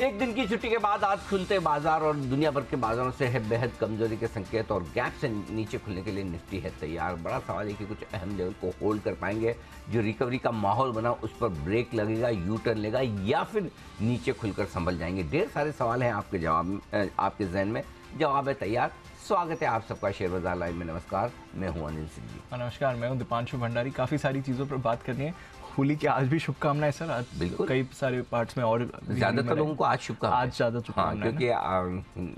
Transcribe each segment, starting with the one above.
एक दिन की छुट्टी के बाद आज खुलते बाजार और दुनिया भर के बाजारों से है बेहद कमजोरी के संकेत और गैप से नीचे खुलने के लिए निफ्टी है तैयार। बड़ा सवाल है कि कुछ अहम लेवल को होल्ड कर पाएंगे, जो रिकवरी का माहौल बना उस पर ब्रेक लगेगा, यू टर्न लेगा या फिर नीचे खुलकर संभल जाएंगे। ढेर सारे सवाल हैं आपके आपके जहन में, जवाब है तैयार। स्वागत है आप सबका शेयर बाजार लाइव में। नमस्कार, मैं हूं अनिल सिंह जी। नमस्कार, मैं हूं दीपांशु भंडारी। काफ़ी सारी चीज़ों पर बात करनी है। होली की आज भी शुभकामनाएं सर। आज बिल्कुल, कई सारे पार्ट्स में और ज़्यादातर लोगों को आज शुभकामनाएं। आज ज़्यादा शुभकामनाएं, क्योंकि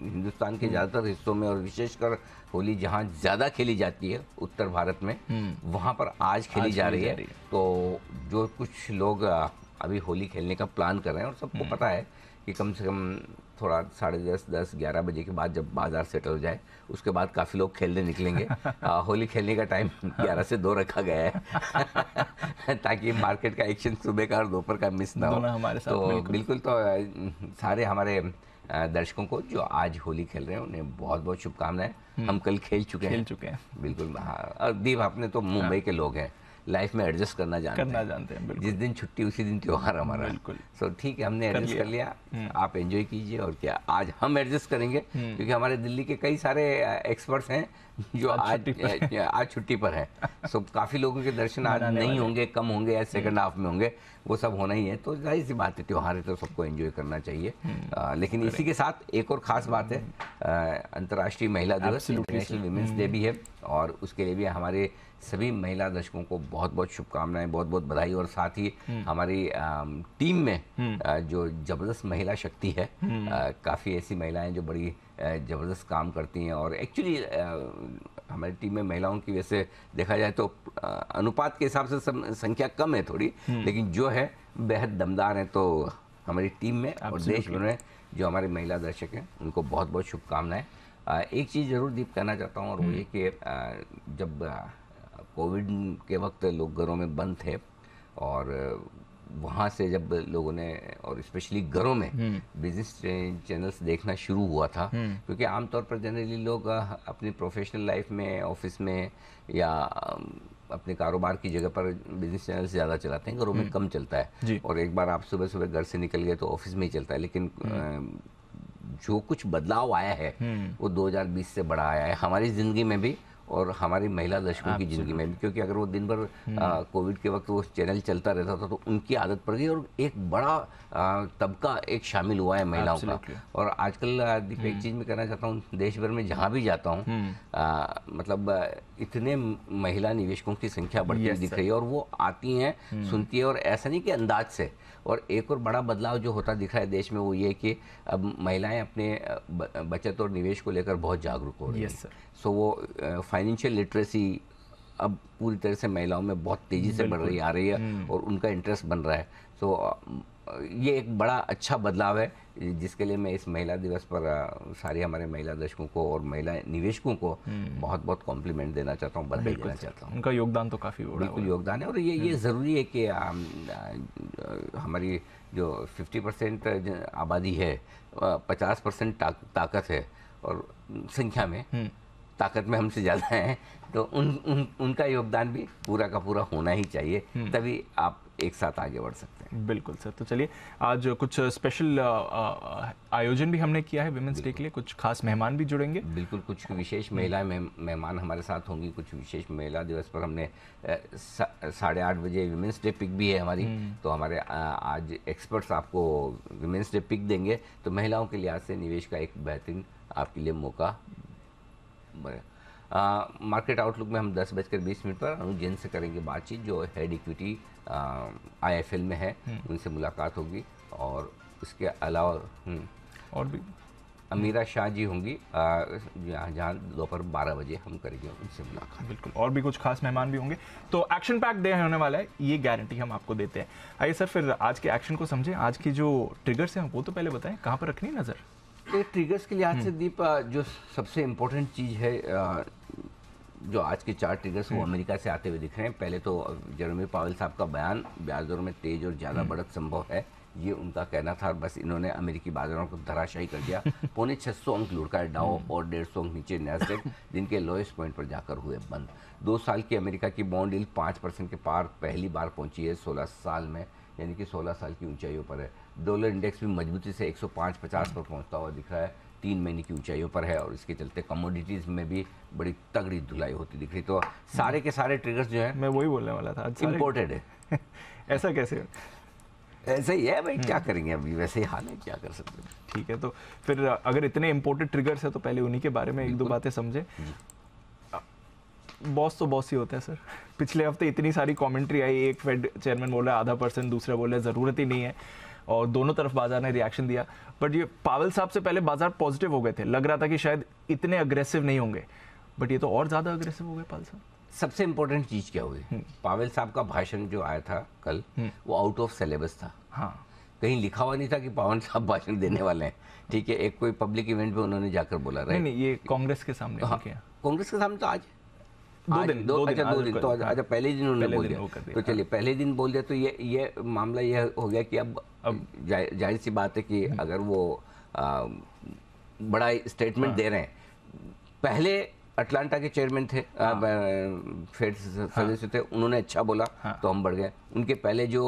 हिंदुस्तान के ज़्यादातर हिस्सों में और विशेषकर होली जहाँ ज़्यादा खेली जाती है उत्तर भारत में, वहाँ पर आज खेली जा रही है। तो जो कुछ लोग अभी होली खेलने का प्लान कर रहे हैं और सबको पता है कि कम से कम थोड़ा 10:30, 10, 11 बजे के बाद जब बाजार सेटल हो जाए उसके बाद काफ़ी लोग खेलने निकलेंगे। होली खेलने का टाइम 11 से 2 रखा गया है ताकि मार्केट का एक्शन सुबह का और दोपहर का मिस ना हो। हमारे साथ तो बिल्कुल, तो सारे हमारे दर्शकों को जो आज होली खेल रहे हैं उन्हें बहुत बहुत शुभकामनाएं। हम कल खेल चुके हैं। बिल्कुल। हाँ, और दीप आपने तो मुंबई के लोग हैं, लाइफ में एडजस्ट करना जानते हैं। बिल्कुल। जिस दिन छुट्टी उसी दिन त्योहार हमारा। बिल्कुल। सो ठीक है, हमने एडजस्ट कर लिया। आप एंजॉय कीजिए और क्या, आज हम एडजस्ट करेंगे क्योंकि हमारे दिल्ली के कई सारे एक्सपर्ट्स हैं जो आज छुट्टी पर हैं। सो काफ़ी लोगों के दर्शन आज नहीं होंगे, कम होंगे या सेकंड हाफ में होंगे, वो सब होना ही है। तो जाहिर सी बात है, त्योहार है तो सबको एंजॉय करना चाहिए। लेकिन इसी के साथ एक और ख़ास बात है, अंतर्राष्ट्रीय महिला दिवस, इंटरनेशनल वीमेंस डे भी है और उसके लिए भी हमारे सभी महिला दर्शकों को बहुत बहुत शुभकामनाएं, बहुत बहुत बधाई। और साथ ही हमारी टीम में जो ज़बरदस्त महिला शक्ति है, काफ़ी ऐसी महिलाएं जो बड़ी ज़बरदस्त काम करती हैं। और एक्चुअली हमारी टीम में महिलाओं की वैसे देखा जाए तो अनुपात के हिसाब से संख्या कम है थोड़ी, लेकिन जो है बेहद दमदार हैं। तो हमारी टीम में और देश भर में जो हमारे महिला दर्शक हैं उनको बहुत बहुत शुभकामनाएं। एक चीज़ ज़रूर दीप कहना चाहता हूँ और वो ये कि जब कोविड के वक्त लोग घरों में बंद थे और वहाँ से जब लोगों ने और स्पेशली घरों में बिजनेस चैनल्स देखना शुरू हुआ था, क्योंकि आमतौर पर जनरली लोग अपनी प्रोफेशनल लाइफ में, ऑफिस में या अपने कारोबार की जगह पर बिजनेस चैनल ज़्यादा चलाते हैं, घरों में कम चलता है। और एक बार आप सुबह सुबह घर से निकल गए तो ऑफिस में ही चलता है। लेकिन जो कुछ बदलाव आया है वो 2020 से बड़ा आया है हमारी ज़िंदगी में भी और हमारी महिला दर्शकों की ज़िंदगी में भी। क्योंकि अगर वो दिन भर कोविड के वक्त वो चैनल चलता रहता था तो उनकी आदत पड़ गई और एक बड़ा तबका एक शामिल हुआ है महिलाओं का। और आजकल दीप एक चीज़ मैं कहना चाहता हूँ, देश भर में जहाँ भी जाता हूँ मतलब इतने महिला निवेशकों की संख्या बढ़ती दिख रही है और वो आती हैं, सुनती है और ऐसा नहीं कि अंदाज से। और एक और बड़ा बदलाव जो होता दिख रहा है देश में वो ये कि अब महिलाएं अपने बचत और निवेश को लेकर बहुत जागरूक हो रही हैं। सो वो फाइनेंशियल लिटरेसी अब पूरी तरह से महिलाओं में बहुत तेज़ी से बढ़ रही आ रही है और उनका इंटरेस्ट बन रहा है। सो ये एक बड़ा अच्छा बदलाव है जिसके लिए मैं इस महिला दिवस पर सारे हमारे महिला दर्शकों को और महिला निवेशकों को बहुत बहुत कॉम्प्लीमेंट देना चाहता हूँ, बधाई देना चाहता हूँ। उनका योगदान तो काफ़ी बिल्कुल योगदान है और ये ज़रूरी है कि हमारी जो 50% आबादी है, 50% ताकत है और संख्या में ताकत में हमसे ज़्यादा हैं, तो उनका योगदान भी पूरा का पूरा होना ही चाहिए, तभी आप एक साथ आगे बढ़ सकते हैं। बिल्कुल सर। तो चलिए, आज कुछ स्पेशल आयोजन भी हमने किया है विमेंस डे के लिए, कुछ खास मेहमान भी जुड़ेंगे। बिल्कुल, कुछ विशेष महिला मेहमान हमारे साथ होंगी। कुछ विशेष महिला दिवस पर हमने 8:30 बजे विमेंस डे पिक भी है हमारी, तो हमारे आज एक्सपर्ट्स आपको विमेंस डे पिक देंगे। तो महिलाओं के लिहाज से निवेश का एक बेहतरीन आपके लिए मौका। मार्केट आउटलुक में हम 10:20 पर अनुज जैन से करेंगे बातचीत, जो हेड इक्विटी IIFL में है, उनसे मुलाकात होगी। और उसके अलावा और भी अमीरा शाह जी होंगी, जहाँ दोपहर 12 बजे हम करेंगे उनसे मुलाकात। बिल्कुल, और भी कुछ खास मेहमान भी होंगे। तो एक्शन पैक डे होने वाला है, ये गारंटी हम आपको देते हैं। आइए सर, फिर आज के एक्शन को समझें। आज की जो ट्रिगर्स हैं वो तो पहले बताएं, कहाँ पर रखनी है नज़र? तो ट्रिगर्स के लिहाज से दीप जो सबसे इम्पोर्टेंट चीज़ है, जो आज के 4 ट्रिगर्स वो अमेरिका से आते हुए दिख रहे हैं। पहले तो जेरोमी पावेल साहब का बयान, ब्याज दरों में तेज और ज़्यादा बढ़त संभव है, ये उनका कहना था। बस इन्होंने अमेरिकी बाजारों को धराशायी कर दिया। 650 अंक लुढ़का है डाउ और 150 अंक नीचे नैस्डैक, दिन के लोएस्ट पॉइंट पर जाकर हुए बंद। 2 साल की अमेरिका की बॉन्ड यील्ड 5% के पार पहली बार पहुंची है 16 साल में, यानी कि 16 साल की ऊंचाइयों पर है। डॉलर इंडेक्स भी मजबूती से 105-50 पर पहुंचता हुआ दिख रहा है, 3 महीने की ऊंचाइयों पर है, और इसके चलते कमोडिटीज़ में भी बड़ी तगड़ी धुलाई होती दिख रही। तो सारे के सारे ट्रिगर्स जो हैं मैं वही बोलने वाला था, इम्पोर्टेड है। ऐसा कैसे? ऐसा ही है भाई, क्या करेंगे, अभी वैसे ही हाल है, क्या कर सकते हैं। ठीक है, तो फिर अगर इतने इम्पोर्टेंट ट्रिगर्स है तो पहले उन्हीं के बारे में एक दो बातें समझे। बॉस तो बॉस ही होता है सर। पिछले हफ्ते इतनी सारी कमेंट्री आई, एक फेड चेयरमैन बोल रहा है 0.5%, दूसरा बोल रहा है ज़रूरत ही नहीं है, और दोनों तरफ बाजार ने रिएक्शन दिया। बट ये पावेल साहब से पहले बाजार पॉजिटिव हो गए थे, लग रहा था कि शायद इतने अग्रेसिव नहीं होंगे, बट ये तो और ज़्यादा अग्रेसिव हो गए पावेल साहब। सबसे इम्पोर्टेंट चीज़ क्या हुई, पावेल साहब का भाषण जो आया था कल, वो आउट ऑफ सिलेबस था। हाँ, कहीं लिखा हुआ नहीं था कि पावेल साहब भाषण देने वाले हैं, ठीक है। एक कोई पब्लिक इवेंट पे उन्होंने जाकर बोला, नहीं नहीं, ये कांग्रेस के सामने हाँ, किया। कांग्रेस के सामने तो आज दो दिन तो अच्छा पहले ही दिन उन्होंने बोल दिया, तो चलिए पहले दिन बोल दिया, तो ये मामला ये हो गया कि अब जाहिर सी बात है कि अगर वो बड़ा स्टेटमेंट दे रहे हैं। पहले अटलांटा के चेयरमैन थे, फेड सदस्य थे, उन्होंने अच्छा बोला तो हम बढ़ गए। उनके पहले जो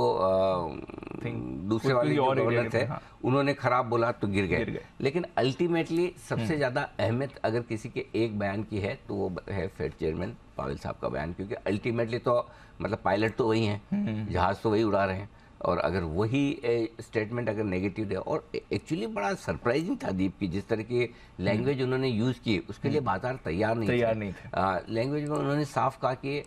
दूसरे वाले जो गवर्नर थे, उन्होंने खराब बोला तो गिर गए। लेकिन अल्टीमेटली सबसे ज्यादा अहमियत अगर किसी के एक बयान की है तो वो है फेड चेयरमैन पावेल साहब का बयान, क्योंकि अल्टीमेटली तो मतलब पायलट तो वही हैं, जहाज तो वही उड़ा रहे हैं, और अगर वही स्टेटमेंट अगर नेगेटिव है, और एक्चुअली बड़ा सरप्राइजिंग था दीप की जिस तरह की लैंग्वेज उन्होंने यूज़ की, उसके लिए बाजार तैयार नहीं थे। लैंग्वेज में उन्होंने साफ कहा कि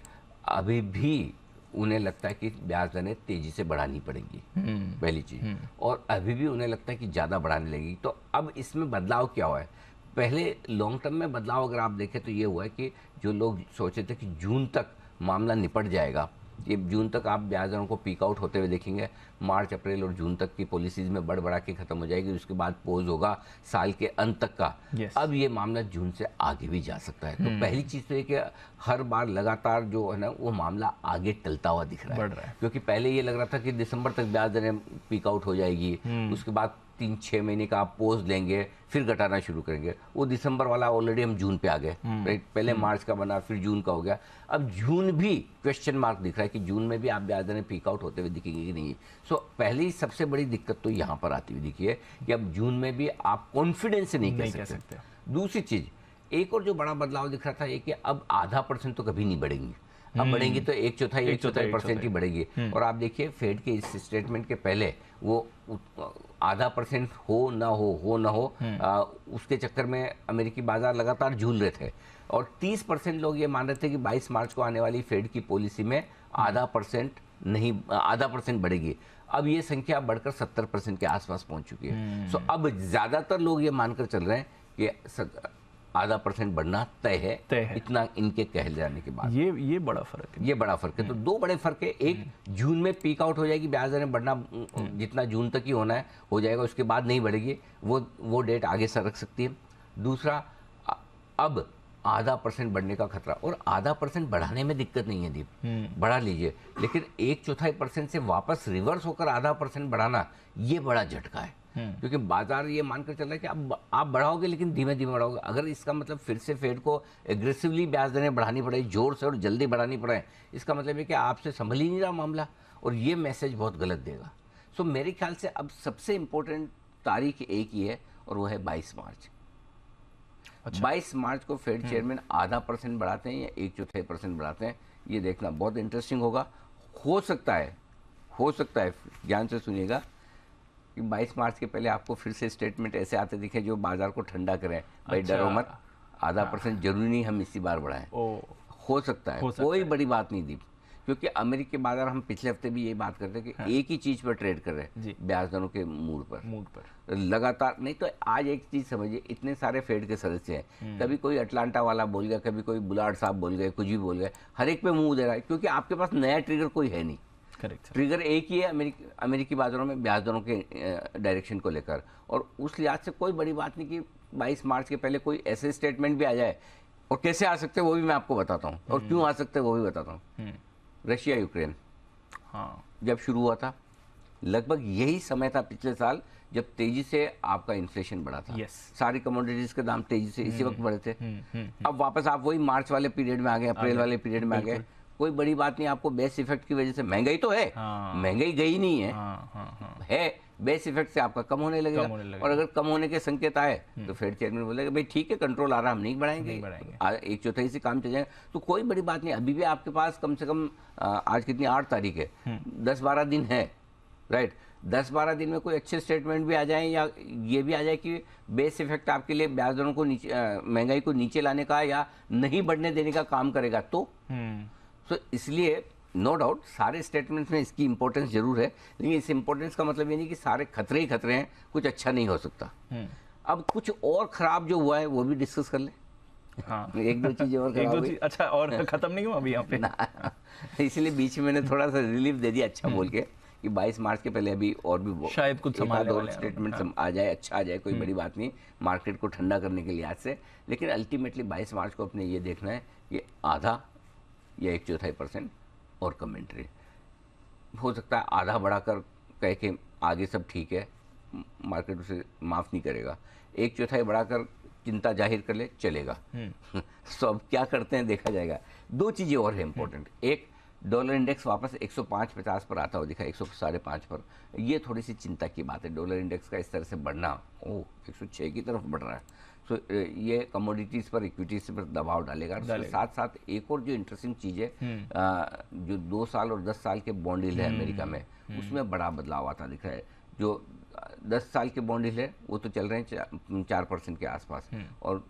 अभी भी उन्हें लगता है कि ब्याज दरें तेजी से बढ़ानी पड़ेंगी, पहली चीज़, और अभी भी उन्हें लगता है कि ज़्यादा बढ़ाने लगेगी। तो अब इसमें बदलाव क्या हुआ है? पहले लॉन्ग टर्म में बदलाव अगर आप देखें तो ये हुआ है कि जो लोग सोचे थे कि जून तक मामला निपट जाएगा, ये जून तक आप ब्याज दरों को पीक आउट होते हुए देखेंगे, मार्च अप्रैल और जून तक की पॉलिसीज में बढ़ा के खत्म हो जाएगी, उसके बाद पोज होगा साल के अंत तक का। अब ये मामला जून से आगे भी जा सकता है। तो पहली चीज़ तो ये कि हर बार लगातार जो है ना वो मामला आगे टलता हुआ दिख रहा है, क्योंकि पहले ये लग रहा था कि दिसंबर तक ब्याज दरें पीक आउट हो जाएगी, उसके बाद 3-6 महीने का आप पोज लेंगे, फिर घटाना शुरू करेंगे। वो दिसंबर वाला ऑलरेडी हम जून पे आ गए, राइट। पहले मार्च का बना, फिर जून का हो गया, अब जून भी क्वेश्चन मार्क दिख रहा है कि जून में भी आप ब्याज दरें पीक आउट होते हुए दिखेंगे कि नहीं। सो पहली सबसे बड़ी दिक्कत तो यहाँ पर आती हुई दिखी है कि अब जून में भी आप कॉन्फिडेंस से नहीं कह सकते। दूसरी चीज़, एक और जो बड़ा बदलाव दिख रहा था ये कि अब 0.5% तो कभी नहीं बढ़ेंगी, अब बढ़ेंगी तो 1/4% ही बढ़ेगी। और आप देखिए फेड के इस स्टेटमेंट के पहले वो 0.5% हो ना हो उसके चक्कर में अमेरिकी बाजार लगातार झूल रहे थे, और 30% लोग ये मान रहे थे कि 22 मार्च को आने वाली फेड की पॉलिसी में 0.5% बढ़ेगी। अब ये संख्या बढ़कर 70% के आसपास पहुंच चुकी है। सो अब ज्यादातर लोग ये मानकर चल रहे हैं कि 0.5% बढ़ना तय है, इतना इनके कह जाने के बाद। ये बड़ा फर्क है, ये बड़ा फर्क है। तो दो बड़े फर्क है, एक जून में पीक आउट हो जाएगी, ब्याज दरें बढ़ना जितना जून तक ही होना है हो जाएगा, उसके बाद नहीं बढ़ेगी, वो डेट आगे सरक सकती है। दूसरा, अब 0.5% बढ़ने का खतरा, और 0.5% बढ़ाने में दिक्कत नहीं है दीप, बढ़ा लीजिए, लेकिन 1/4% से वापस रिवर्स होकर 0.5% बढ़ाना ये बड़ा झटका है, क्योंकि बाजार ये मानकर चल रहा है कि अब आप बढ़ाओगे लेकिन धीमे धीमे बढ़ाओगे। अगर इसका मतलब फिर से फेड को एग्रेसिवली ब्याज दरें बढ़ानी पड़े, जोर से और जल्दी बढ़ानी पड़े, इसका मतलब है कि आपसे संभल ही नहीं रहा मामला, और ये मैसेज बहुत गलत देगा। सो मेरे ख्याल से अब सबसे इम्पोर्टेंट तारीख एक ही है, और वो है 22 मार्च। 22 मार्च को फेड चेयरमैन 0.5% बढ़ाते हैं या 1/4% बढ़ाते हैं, ये देखना बहुत इंटरेस्टिंग होगा। हो सकता है ध्यान से सुनिएगा कि 22 मार्च के पहले आपको फिर से स्टेटमेंट ऐसे आते दिखे जो बाजार को ठंडा करें, भाई डरो मत, 0.5% जरूरी नहीं हम इसी बार बढ़ाएं। हो सकता है, कोई बड़ी बात नहीं दीप, क्योंकि अमेरिकी बाजार, हम पिछले हफ्ते भी यही बात करते हैं कि एक ही चीज पर ट्रेड कर रहे हैं, ब्याज दरों के मूड पर लगातार। नहीं तो आज एक चीज समझिए, इतने सारे फेड के सदस्य हैं, कभी कोई अटलांटा वाला बोल गया, कभी कोई बुलार्ड साहब बोल गए, कुछ भी बोल गए, हर एक पे मुंह दे रहा है, क्योंकि आपके पास नया ट्रिगर कोई है नहीं। ट्रिगर एक ही है अमेरिकी बाजारों में ब्याज दरों के डायरेक्शन को लेकर, और उस लिहाज से कोई बड़ी बात नहीं कि 22 मार्च के पहले कोई ऐसे स्टेटमेंट भी आ जाए। और कैसे आ सकते हैं वो भी मैं आपको बताता हूँ, और क्यों आ सकते हैं वो भी बताता हूँ। रशिया यूक्रेन जब शुरू हुआ था, लगभग यही समय था पिछले साल जब तेजी से आपका इन्फ्लेशन बढ़ा था। सारी कमोडिटीज के दाम तेजी से इसी वक्त बढ़े थे। अब वापस आप वही मार्च वाले पीरियड में आ गए, अप्रैल वाले पीरियड में आ गए। कोई बड़ी बात नहीं, आपको बेस इफेक्ट की वजह से महंगाई तो है, महंगाई गई नहीं है, है बेस इफेक्ट से आपका कम होने लगेगा। और अगर कम होने के संकेत आए तो फेड चेयरमैन बोलेगा भाई ठीक है, कंट्रोल आ रहा, हम नहीं बढ़ाएंगे, एक चौथाई से काम चल जाएगा, तो कोई बड़ी बात नहीं। अभी भी आपके पास कम से कम आज कितनी 8 तारीख है, 10-12 दिन है, राइट। 10-12 दिन में कोई अच्छे स्टेटमेंट भी आ जाएं या ये भी आ जाए कि बेस इफेक्ट आपके लिए ब्याज दरों को नीचे, महंगाई को नीचे लाने का या नहीं बढ़ने देने का काम करेगा, तो इसलिए नो डाउट सारे स्टेटमेंट्स में इसकी इंपॉर्टेंस जरूर है, लेकिन इस इंपॉर्टेंस का मतलब ये नहीं कि सारे खतरे ही खतरे हैं, कुछ अच्छा नहीं हो सकता। अब कुछ और खराब जो हुआ है वो भी डिस्कस कर ले। हाँ, एक दो चीजें और खराब हुई। अच्छा, और खत्म नहीं हुआ अभी यहाँ पे इसलिए बीच में मैंने थोड़ा सा रिलीफ दे दिया, अच्छा बोल के, कि 22 मार्च के पहले अभी और भी शायद कुछ स्टेटमेंट आ जाए, अच्छा आ जाए, कोई बड़ी बात नहीं, मार्केट को ठंडा करने के लिहाज से। लेकिन अल्टीमेटली 22 मार्च को अपने ये देखना है कि आधा या 1/4% और कमेंट्री हो सकता है, आधा बढ़ाकर कह के आगे सब ठीक है, मार्केट उसे माफ़ नहीं करेगा, 1/4 बढ़ाकर चिंता जाहिर कर ले, चलेगा। तो अब क्या करते हैं देखा जाएगा। दो चीज़ें और है इंपॉर्टेंट, एक डॉलर इंडेक्स वापस 105-50 पर आता हुआ दिखा, 105.5 पर, ये थोड़ी सी चिंता की बात है। डॉलर इंडेक्स का इस तरह से बढ़ना, 106 की तरफ बढ़ रहा है, तो ये कमोडिटीज़ पर, इक्विटीज़ पर दबाव डालेगा। साथ साथ एक और जो इंटरेस्टिंग चीज़ है, जो 2 साल और 10 साल के बॉन्ड यील्ड है अमेरिका में, उसमें बड़ा बदलाव आता दिख रहा है। जो 10 साल के बॉन्ड यील्ड है वो तो चल रहे हैं 4% के आसपास, और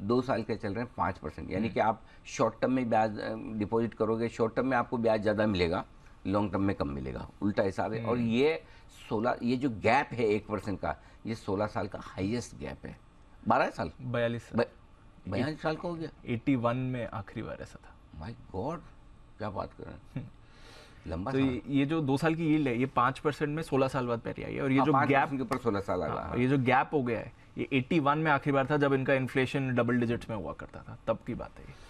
2 साल के चल रहे हैं 5%। यानी कि आप शॉर्ट टर्म में ब्याज डिपॉजिट करोगे, शॉर्ट टर्म में आपको ब्याज ज़्यादा मिलेगा, लॉन्ग टर्म में कम मिलेगा, उल्टा हिसाब है। और ये जो गैप है 1% का, ये 16 साल का हाईएस्ट गैप है। 12 साल 42 साल का हो गया। 81 में आखिरी बार ऐसा था। माय गॉड, क्या बात कर रहे हैं, लंबा। तो ये जो 2 साल की यील्ड है, ये 5% में 16 साल बाद पहले आई है। और ये जो गैप के ऊपर 16 साल आया, ये जो गैप हो गया है, ये 81 में आखिरी बार था जब इनका इन्फ्लेशन डबल डिजिट्स में हुआ करता था, तब की बात है।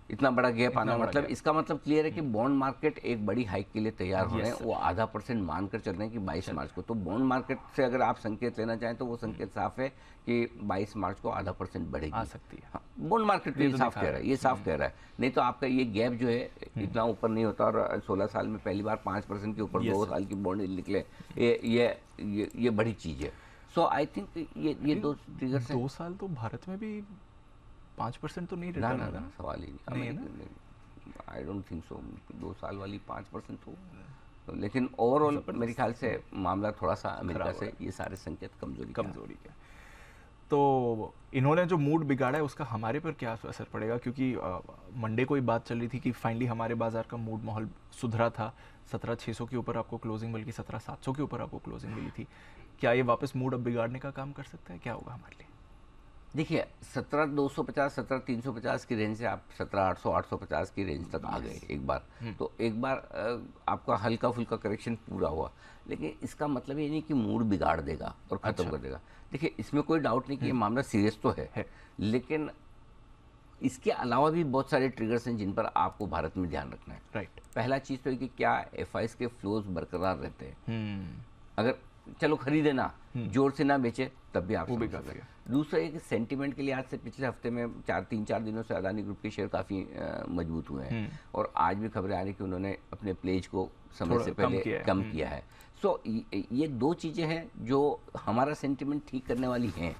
इतना बड़ा गैप आना मतलब, इसका मतलब क्लियर है कि बॉन्ड मार्केट एक बड़ी हाइक के लिए तैयार हो रहे हैं। वो 0.5% मानकर चल रहे हैं कि 22 मार्च को। तो बॉन्ड मार्केट से अगर आप संकेत लेना चाहें तो वो संकेत साफ है कि 22 मार्च को 0.5% बढ़ेगी, आ सकती है। बॉन्ड मार्केट ये साफ कह रहा है, ये साफ कह रहा है। नहीं तो आपका ये गैप जो है इतना ऊपर नहीं होता। और 16 साल में पहली बार 5% के ऊपर 2 साल की बॉन्ड निकले, ये बड़ी चीज़ है। सो आई थिंक ये दो ट्रिगर से 2 साल तो भारत में भी 5% तो नहीं रिटर्न है, सवाल ही नहीं। आई डोंट थिंक सो 2 साल वाली 5% हो, तो लेकिन ओवरऑल मेरे ख्याल से मामला थोड़ा सा अमेरिका से ये सारे संकेत कमजोरी का। तो इन्होंने जो मूड बिगाड़ा है उसका हमारे पर क्या असर पड़ेगा? क्योंकि मंडे को ही बात चल रही थी कि फाइनली हमारे बाजार का मूड माहौल सुधरा था, 17,600 के ऊपर आपको क्लोजिंग मिली, 17,700 के ऊपर आपको क्लोजिंग मिली थी। क्या ये वापस मूड अब बिगाड़ने का काम कर सकता है? क्या होगा हमारे लिए? देखिए 17,250, 17,350 की रेंज से आप 17,800, 850 की रेंज तक आ गए एक बार। तो एक बार आपका हल्का फुल्का करेक्शन पूरा हुआ, लेकिन इसका मतलब ये नहीं कि मूड बिगाड़ देगा और ख़त्म कर देगा। देखिए इसमें कोई डाउट नहीं कि ये मामला सीरियस तो है, लेकिन इसके अलावा भी बहुत सारे ट्रिगर्स हैं जिन पर आपको भारत में ध्यान रखना है। राइट। पहला चीज़ तो है कि क्या एफआईज के फ्लोज बरकरार रहते हैं। अगर चलो खरीदे ना, जोर से ना बेचे, तब भी आप वो भी काफी है। दूसरा एक सेंटीमेंट के लिहाज से पिछले हफ्ते में 3-4 दिनों से अदानी ग्रुप के शेयर काफ़ी मजबूत हुए हैं, और आज भी खबरें आ रही कि उन्होंने अपने प्लेज को समय से पहले कम किया है। सो ये दो चीज़ें हैं जो हमारा सेंटीमेंट ठीक करने वाली हैं।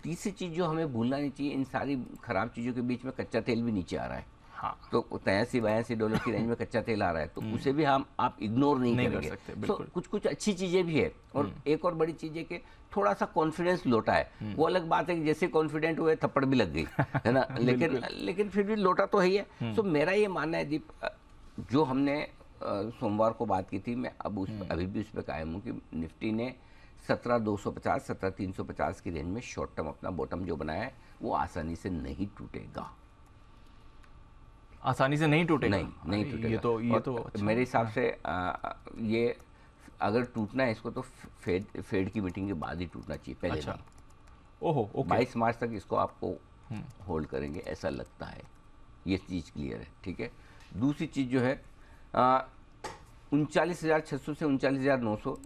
तीसरी चीज़ जो हमें भूलना नहीं चाहिए, इन सारी खराब चीज़ों के बीच में कच्चा तेल भी नीचे आ रहा है। हाँ। तो 83-82 डॉलर की रेंज में कच्चा तेल आ रहा है, तो उसे भी आप इग्नोर नहीं करेंगे। कर सकते, तो कुछ अच्छी चीज़ें भी है। और एक और बड़ी चीज़ है कि थोड़ा सा कॉन्फिडेंस लौटा है। वो अलग बात है कि जैसे कॉन्फिडेंट हुए थप्पड़ भी लग गई है ना, लेकिन फिर भी लौटा तो है ही है। तो मेरा ये मानना है दीप, जो हमने सोमवार को बात की थी, मैं अभी भी उस पर कायम हूँ कि निफ्टी ने 17,250, 17,350 की रेंज में शॉर्ट टर्म अपना बॉटम जो बनाया है वो आसानी से नहीं टूटेगा। आसानी से नहीं टूटेगा? नहीं टूटेगा। ये तो अच्छा, मेरे हिसाब से ये अगर टूटना है इसको तो फेड की मीटिंग के बाद ही टूटना चाहिए, पहले अच्छा। नहीं। ओहो, ओके। 22 मार्च तक इसको आपको होल्ड करेंगे ऐसा लगता है, ये चीज़ क्लियर है, ठीक है। दूसरी चीज़ जो है 39,600 से 39,900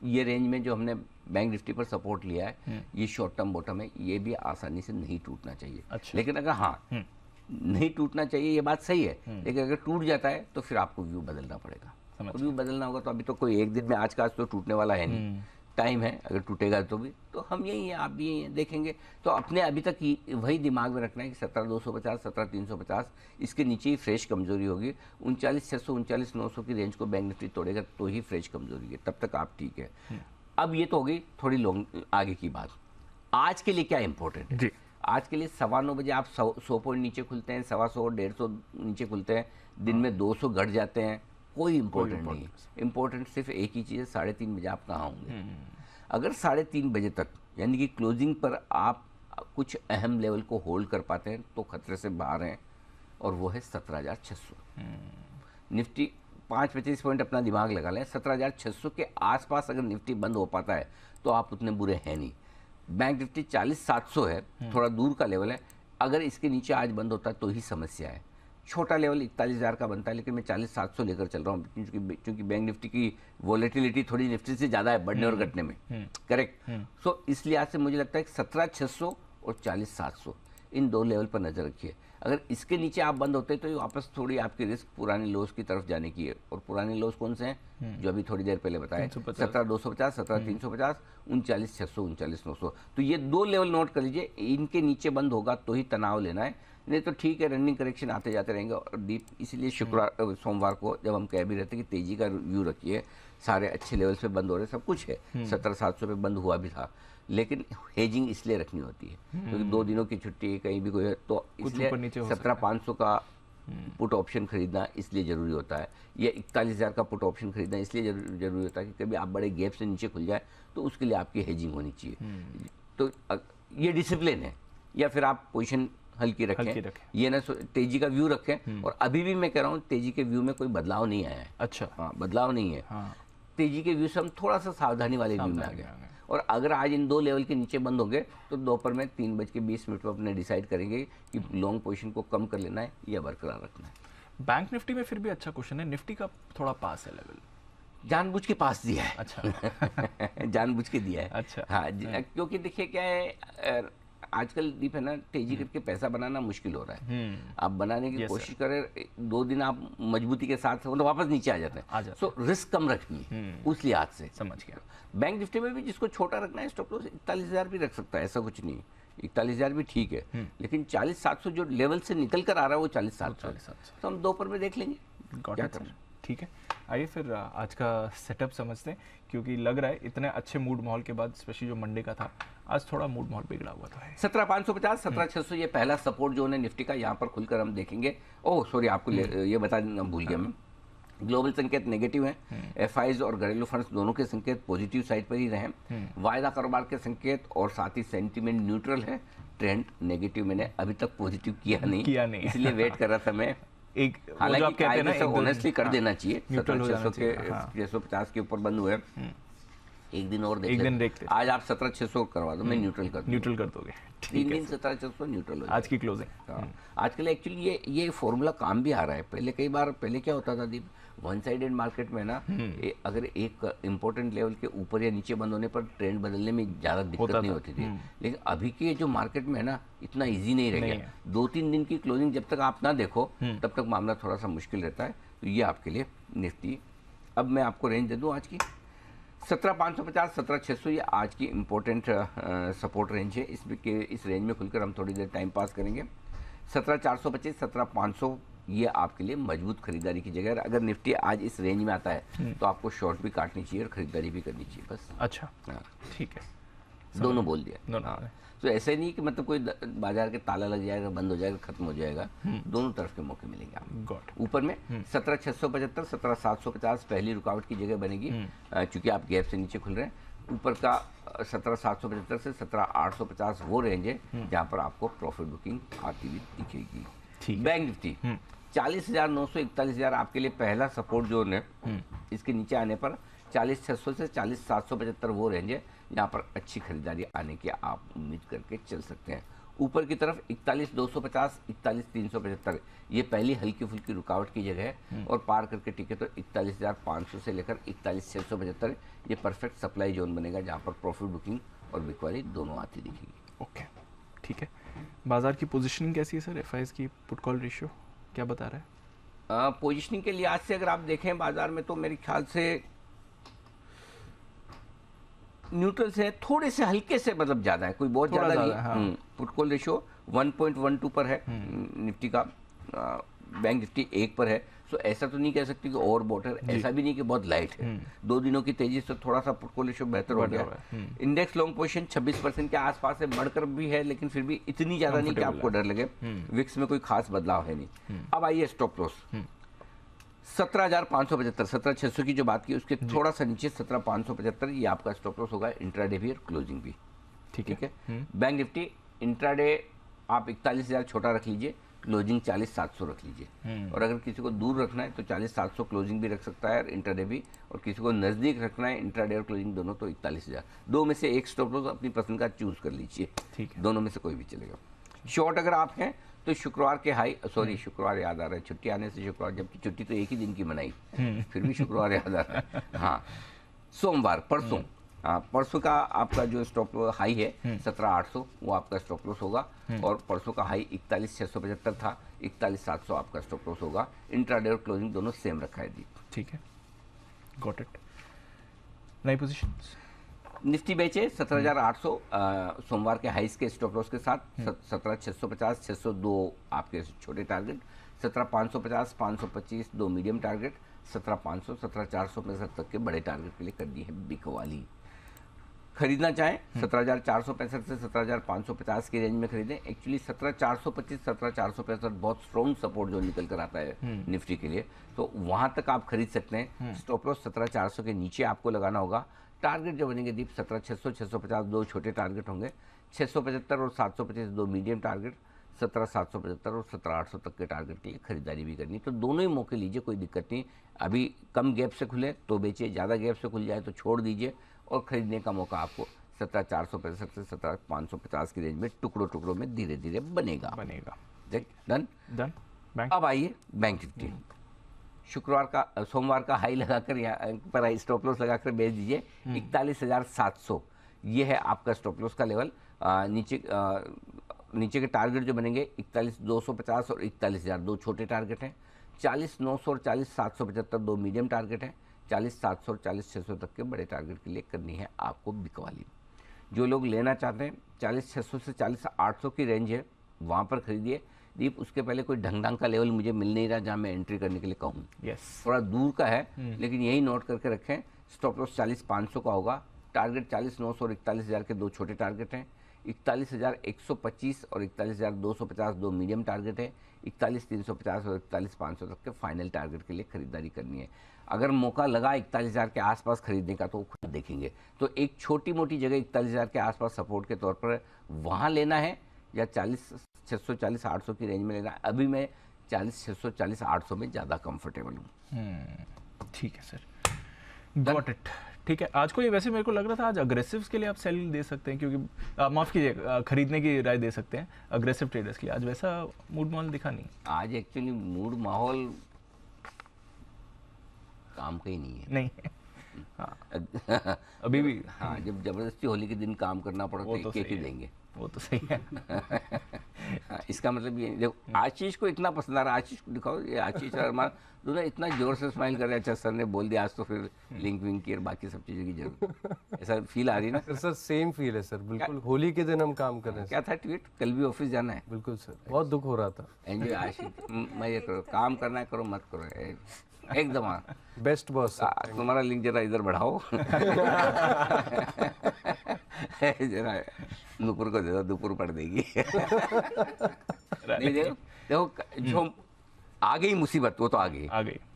ये रेंज में जो हमने बैंक निफ्टी पर सपोर्ट लिया है, ये शॉर्ट टर्म बॉटम है, ये भी आसानी से नहीं टूटना चाहिए। अच्छा। लेकिन अगर नहीं टूटना चाहिए, ये बात सही है, लेकिन अगर टूट जाता है तो फिर आपको व्यू बदलना पड़ेगा। कभी बदलना होगा तो अभी तो कोई एक दिन में आज का आज तो टूटने वाला है नहीं, टाइम है, अगर टूटेगा तो भी तो हम यही हैं, आप भी यही हैं, देखेंगे। तो अपने अभी तक वही दिमाग में रखना है कि 17,250 17,350 इसके नीचे ही फ्रेश कमजोरी होगी। 39,600 39,900 की रेंज को बैंक निफ्टी तोड़ेगा तो ही फ्रेश कमजोरी है, तब तक आप ठीक है। अब ये तो हो गई थोड़ी लॉन्ग आगे की बात। आज के लिए क्या इंपॉर्टेंट है? आज के लिए 9:15 बजे आप 100 पॉइंट नीचे खुलते हैं, 125 150 नीचे खुलते हैं, दिन में 200 घट जाते हैं, कोई इंपॉर्टेंट नहीं। इंपॉर्टेंट सिर्फ एक ही चीज़ है, 3:30 बजे आप कहाँ होंगे। अगर 3:30 बजे तक यानी कि क्लोजिंग पर आप कुछ अहम लेवल को होल्ड कर पाते हैं तो खतरे से बाहर हैं, और वो है 17,600। निफ्टी 5-25 पॉइंट अपना दिमाग लगा लें, 17,600 के आसपास अगर निफ्टी बंद हो पाता है तो आप उतने बुरे हैं नहीं। बैंक निफ्टी 40,700 है, थोड़ा दूर का लेवल है, अगर इसके नीचे आज बंद होता है तो ही समस्या है। छोटा लेवल 41,000 का बनता है, लेकिन मैं 40,700 लेकर चल रहा हूँ क्योंकि बैंक निफ्टी की वॉलेटिलिटी थोड़ी निफ्टी से ज़्यादा है बढ़ने और घटने में, करेक्ट। सो इस लिहाज से मुझे लगता है कि 17,600 और 40,700 इन दो लेवल पर नज़र रखिए। अगर इसके नीचे आप बंद होते हैं तो ये वापस थोड़ी आपकी रिस्क पुरानी लोस की तरफ जाने की है, और पुराने लोस कौन से हैं जो अभी थोड़ी देर पहले बताए, 17,250 17,350 39,600 39,900। तो ये दो लेवल नोट कर लीजिए, इनके नीचे बंद होगा तो ही तनाव लेना है, नहीं तो ठीक है, रनिंग करेक्शन आते जाते रहेंगे। और डीप इसलिए शुक्रवार सोमवार को जब हम कह भी रहते कि तेजी का व्यू रखिए, सारे अच्छे लेवल पे बंद हो रहे, सब कुछ है, 17,700 पे बंद हुआ भी था, लेकिन हेजिंग इसलिए रखनी होती है क्योंकि 2 दिनों की छुट्टी कहीं भी कोई है, तो इसलिए 17,500 का पुट ऑप्शन खरीदना इसलिए ज़रूरी होता है, या 41,000 का पुट ऑप्शन खरीदना इसलिए ज़रूरी होता है कि कभी आप बड़े गैप से नीचे खुल जाए तो उसके लिए आपकी हेजिंग होनी चाहिए। तो ये डिसिप्लिन है, या फिर आप पोजीशन हल्की रखें, ये ना तेजी का व्यू रखें। और अभी भी मैं कह रहा हूँ तेजी के व्यू में कोई बदलाव नहीं आया है। अच्छा, हाँ, बदलाव नहीं है। तेजी के व्यू से हम थोड़ा सा सावधानी वाले व्यू में आ गए, और अगर आज इन दो लेवल के नीचे बंद होंगे तो दोपहर में 3:20 पर अपने डिसाइड करेंगे कि लॉन्ग पोजीशन को कम कर लेना है या बरकरार रखना है। बैंक निफ्टी में फिर भी अच्छा क्वेश्चन है, निफ्टी का थोड़ा पास है लेवल, जानबूझ के पास दिया है। अच्छा जानबूझ के दिया है। अच्छा, हाँ, क्योंकि देखिए क्या है, आजकल दीप है ना, तेजी करके पैसा बनाना मुश्किल हो रहा है। आप बनाने की कोशिश करें, 2 दिन आप मजबूती के साथ तो वापस नीचे आ जाते हैं, सो रिस्क कम रखिए उस लिहाज से। समझ गया। बैंक निफ्टी में भी जिसको छोटा रखना है स्टॉप लॉस 41,000 भी रख सकता है, ऐसा कुछ नहीं, 41,000 भी ठीक है, लेकिन 40,700 जो लेवल से निकल कर आ रहा है वो 40,700, तो हम दोपहर में देख लेंगे क्या करना। ठीक है, आइए फिर आज का सेटअप समझते हैं, क्योंकि लग रहा है इतने अच्छे मूड माहौल के बाद, स्पेशली जो मंडे का था, आज थोड़ा मूड माहौल बिगड़ा हुआ तो है। 17,550 17,600 ये पहला सपोर्ट जोन है निफ्टी का, यहाँ पर खुलकर हम देखेंगे। ओह सॉरी, आपको ये बता देना भूल गया मैं, ग्लोबल संकेत नेगेटिव हैं, एफआईज और घरेलू फंड्स दोनों के संकेत पॉजिटिव साइड पर ही रहे। वायदा कारोबार के संकेत और साथ ही सेंटीमेंट न्यूट्रल है, ट्रेंड नेगेटिव मैंने अभी तक पॉजिटिव किया नहीं, इसलिए वेट कर रहा था मैं। एक हालांकि कायदे से ऑनेस्टली कर देना चाहिए, 17,600 के 650 के ऊपर बंद हुए, एक दिन और देखते। आज आप 17,600 करवा दो, मैं न्यूट्रल कर दोगे। 3 दिन 17,600 न्यूट्रल हो आज की क्लोजिंग। आजकल एक्चुअली ये फॉर्मूला काम भी आ रहा है, पहले क्या होता था दीप, वन साइडेड मार्केट में ना, अगर एक इंपॉर्टेंट लेवल के ऊपर या नीचे बंद होने पर ट्रेंड बदलने में ज़्यादा दिक्कत नहीं होती थी, लेकिन अभी के जो मार्केट में है ना, इतना इजी नहीं रह गया। 2-3 दिन की क्लोजिंग जब तक आप ना देखो तब तक मामला थोड़ा सा मुश्किल रहता है। तो ये आपके लिए निफ्टी। अब मैं आपको रेंज दे दूँ आज की, 17,550 17,600 ये आज की इम्पोर्टेंट सपोर्ट रेंज है। इस रेंज में खुलकर हम थोड़ी देर टाइम पास करेंगे। 17,425 17,500 ये आपके लिए मजबूत खरीदारी की जगह है। अगर निफ्टी आज इस रेंज में आता है तो आपको शॉर्ट भी काटनी चाहिए और खरीदारी भी करनी चाहिए, बस। अच्छा, ठीक है, दोनों बोल दिया। तो ऐसे नहीं कि मतलब कोई बाजार के ताला लग जाएगा, बंद हो जाएगा, खत्म हो जाएगा, दोनों तरफ के मौके मिलेंगे आपको। ऊपर में 17,675 17,750 पहली रुकावट की जगह बनेगी, क्योंकि आप गैप से नीचे खुल रहे हैं। ऊपर का 17,775 से 17,850 वो रेंज है जहाँ पर आपको प्रॉफिट बुकिंग आती हुई दिखेगी। बैंक निफ्टी 40,900 41,000 आपके लिए पहला सपोर्ट जोन है। इसके नीचे आने पर 40,600 से 40,775 वो रेंज है जहाँ पर अच्छी खरीदारी आने की आप उम्मीद करके चल सकते हैं। ऊपर की तरफ 41,250 41,375 ये पहली हल्की फुल्की रुकावट की जगह है, और पार करके टिके तो 41,500 से लेकर 41,675 ये परफेक्ट सप्लाई जोन बनेगा जहाँ पर प्रॉफिट बुकिंग और बिकवाली दोनों आती दिखेगी। ओके, ठीक है। बाजार की पोजीशनिंग कैसी है सर? एफआईएस की पुट कॉल रेशियो क्या बता रहा है? पोजीशनिंग के लिहाज से अगर आप देखें बाजार में तो मेरे ख्याल से न्यूट्रल से थोड़े से हल्के से मतलब ज्यादा है, कोई बहुत थोड़ा ज्यादा नहीं। ज्यादा, हाँ। पुट कॉल रेशियो 1.12 पर है निफ्टी का, बैंक निफ्टी 1 पर है। सो ऐसा तो नहीं कह सकती कि ओवर बॉटर, ऐसा भी नहीं कि बहुत लाइट है। 2 दिनों की तेजी से थोड़ा सा पुट कॉल रेशियो बेहतर हो गया। इंडेक्स लॉन्ग पोजीशन 26% के आसपास है, बढ़कर भी है लेकिन फिर भी इतनी ज्यादा नहीं कि आपको डर लगे। विक्स में कोई खास बदलाव है नहीं। अब आइए स्टॉप लॉस 17,575, 17,600 की जो बात की उसके थोड़ा सा नीचे 17,575, ये आपका स्टॉप लॉस होगा इंट्राडे भी और क्लोजिंग भी। ठीक है। बैंक निफ्टी इंट्राडे आप 41,000 छोटा रख लीजिए, क्लोजिंग 40,700 रख लीजिए। और अगर किसी को दूर रखना है तो 40,700 क्लोजिंग भी रख सकता है और इंट्राडे भी, और किसी को नजदीक रखना है इंट्राडे और क्लोजिंग दोनों तो 41,000। दो में से एक स्टॉप लॉस अपनी पसंद का चूज कर लीजिए, ठीक है। दोनों में से कोई भी चलेगा। शॉर्ट अगर आप हैं तो शुक्रवार के हाई, सॉरी शुक्रवार याद आ रहा है, छुट्टी आने से शुक्रवार, जबकि छुट्टी तो एक ही दिन की मनाई, फिर भी शुक्रवार याद आ रहा है। हाँ, सोमवार परसों, हाँ परसों का आपका जो स्टॉप हाई है 17,800, वो आपका स्टॉप लॉस होगा। और परसों का हाई 41,675 था, 41,700 आपका स्टॉप लॉस होगा। इंट्राडे और क्लोजिंग दोनों सेम रखा है जी। ठीक है, गॉट इट। नई पोजीशन निफ्टी बेचे 17,800 सोमवार के हाइस के स्टॉप लॉस के साथ, 17,650, 602 आपके छोटे टारगेट, 17,550, 525 दो मीडियम टारगेट, 17,500, 17,465 तक के बड़े टारगेट के लिए कर दी है बिक वाली। खरीदना चाहें 17,465 से 17,550 की रेंज में खरीदें। एक्चुअली 17,425, 17,465 बहुत स्ट्रॉन्ग सपोर्ट जो निकल कर आता है निफ्टी के लिए, तो वहां तक आप खरीद सकते हैं। स्टॉप लॉस 17,400 के नीचे आपको लगाना होगा। टारगेट जो बनेंगे दीप 17,600, 650 दो छोटे टारगेट होंगे, 675 और 725 दो मीडियम टारगेट, 17,775 और 17,800 तक के टारगेट के लिए खरीदारी भी करनी। तो दोनों ही मौके लीजिए, कोई दिक्कत नहीं। अभी कम गैप से खुले तो बेचिए, ज़्यादा गैप से खुल जाए तो छोड़ दीजिए। और खरीदने का मौका आपको 17,465 से 17,550 की रेंज में टुकड़ों टुकड़ों में धीरे धीरे बनेगा। डन। बैंक। अब आइए बैंक निफ्टी, शुक्रवार का सोमवार का हाई लगाकर यहाँ पर स्टॉप लॉस लगाकर बेच दीजिए 41,700, ये है आपका स्टॉप लॉस का लेवल। नीचे के टारगेट जो बनेंगे 41,250 और 41,000 दो छोटे टारगेट हैं, 40,900 और 40,775 दो मीडियम टारगेट हैं, 40,700 और 40,600 तक के बड़े टारगेट के लिए करनी है आपको बिकवाली। जो लोग लेना चाहते हैं 40,600 से 40,800 की रेंज है, वहाँ पर खरीदिए दीप। उसके पहले कोई ढंग का लेवल मुझे मिल नहीं रहा जहाँ मैं एंट्री करने के लिए कहूँ। थोड़ा दूर का है, लेकिन यही नोट करके रखें। स्टॉप लॉस 40,500 का होगा, टारगेट 40,900 और 41,000 के दो छोटे टारगेट हैं, 41,125 और 41,250 दो मीडियम टारगेट है, 41,350 और 41,500 तक के फाइनल टारगेट के लिए खरीदारी करनी है। अगर मौका लगा 41,000 के आसपास खरीदने का तो खुद देखेंगे, तो एक छोटी मोटी जगह 41,000 के आसपास सपोर्ट के तौर पर वहाँ लेना है, या 40,600, 40,800 की रेंज में लेना है। अभी मैं 40,600, 40,800 में ज़्यादा कंफर्टेबल हूँ। ठीक है सर, गॉट इट। ठीक है, आज को ये वैसे मेरे को लग रहा था आज अग्रेसिव्स के लिए आप सेल दे सकते हैं, क्योंकि माफ़ कीजिए खरीदने की राय दे सकते हैं अग्रेसिव ट्रेडर्स के लिए। आज वैसा मूड माहौल दिखा नहीं। आज एक्चुअली मूड माहौल काम का ही नहीं है। नहीं हाँ अभी भी हाँ, जब जबरदस्ती होली के दिन काम करना पड़ा तो एक ही देंगे, वो तो सही है। हाँ, इसका मतलब ये देखो, आशीष को इतना पसंद आ रहा है, आशीष को दिखाओ, ये आशीष और अरमान दोनों इतना जोर से स्माइल कर रहे हैं। अच्छा सर ने बोल दिया आज तो फिर लिंक विंक की और बाकी सब चीज़ों की जरूरत, ऐसा फील आ रही है ना सर? सेम फील है सर, बिल्कुल। होली के दिन हम काम कर रहे हैं। क्या था ट्वीट? कल भी ऑफिस जाना है? बिल्कुल सर, बहुत दुख हो रहा था। एंजॉय आशीष, मैं ये करो, काम करना है करो, मत करो एकदम। Best boss sir. तुम्हारा लिंक जरा इधर बढ़ाओ जरा नुपुर को दे दो, दुपुर पढ़ देगी। नहीं देखो जो आ गई मुसीबत वो तो आ गई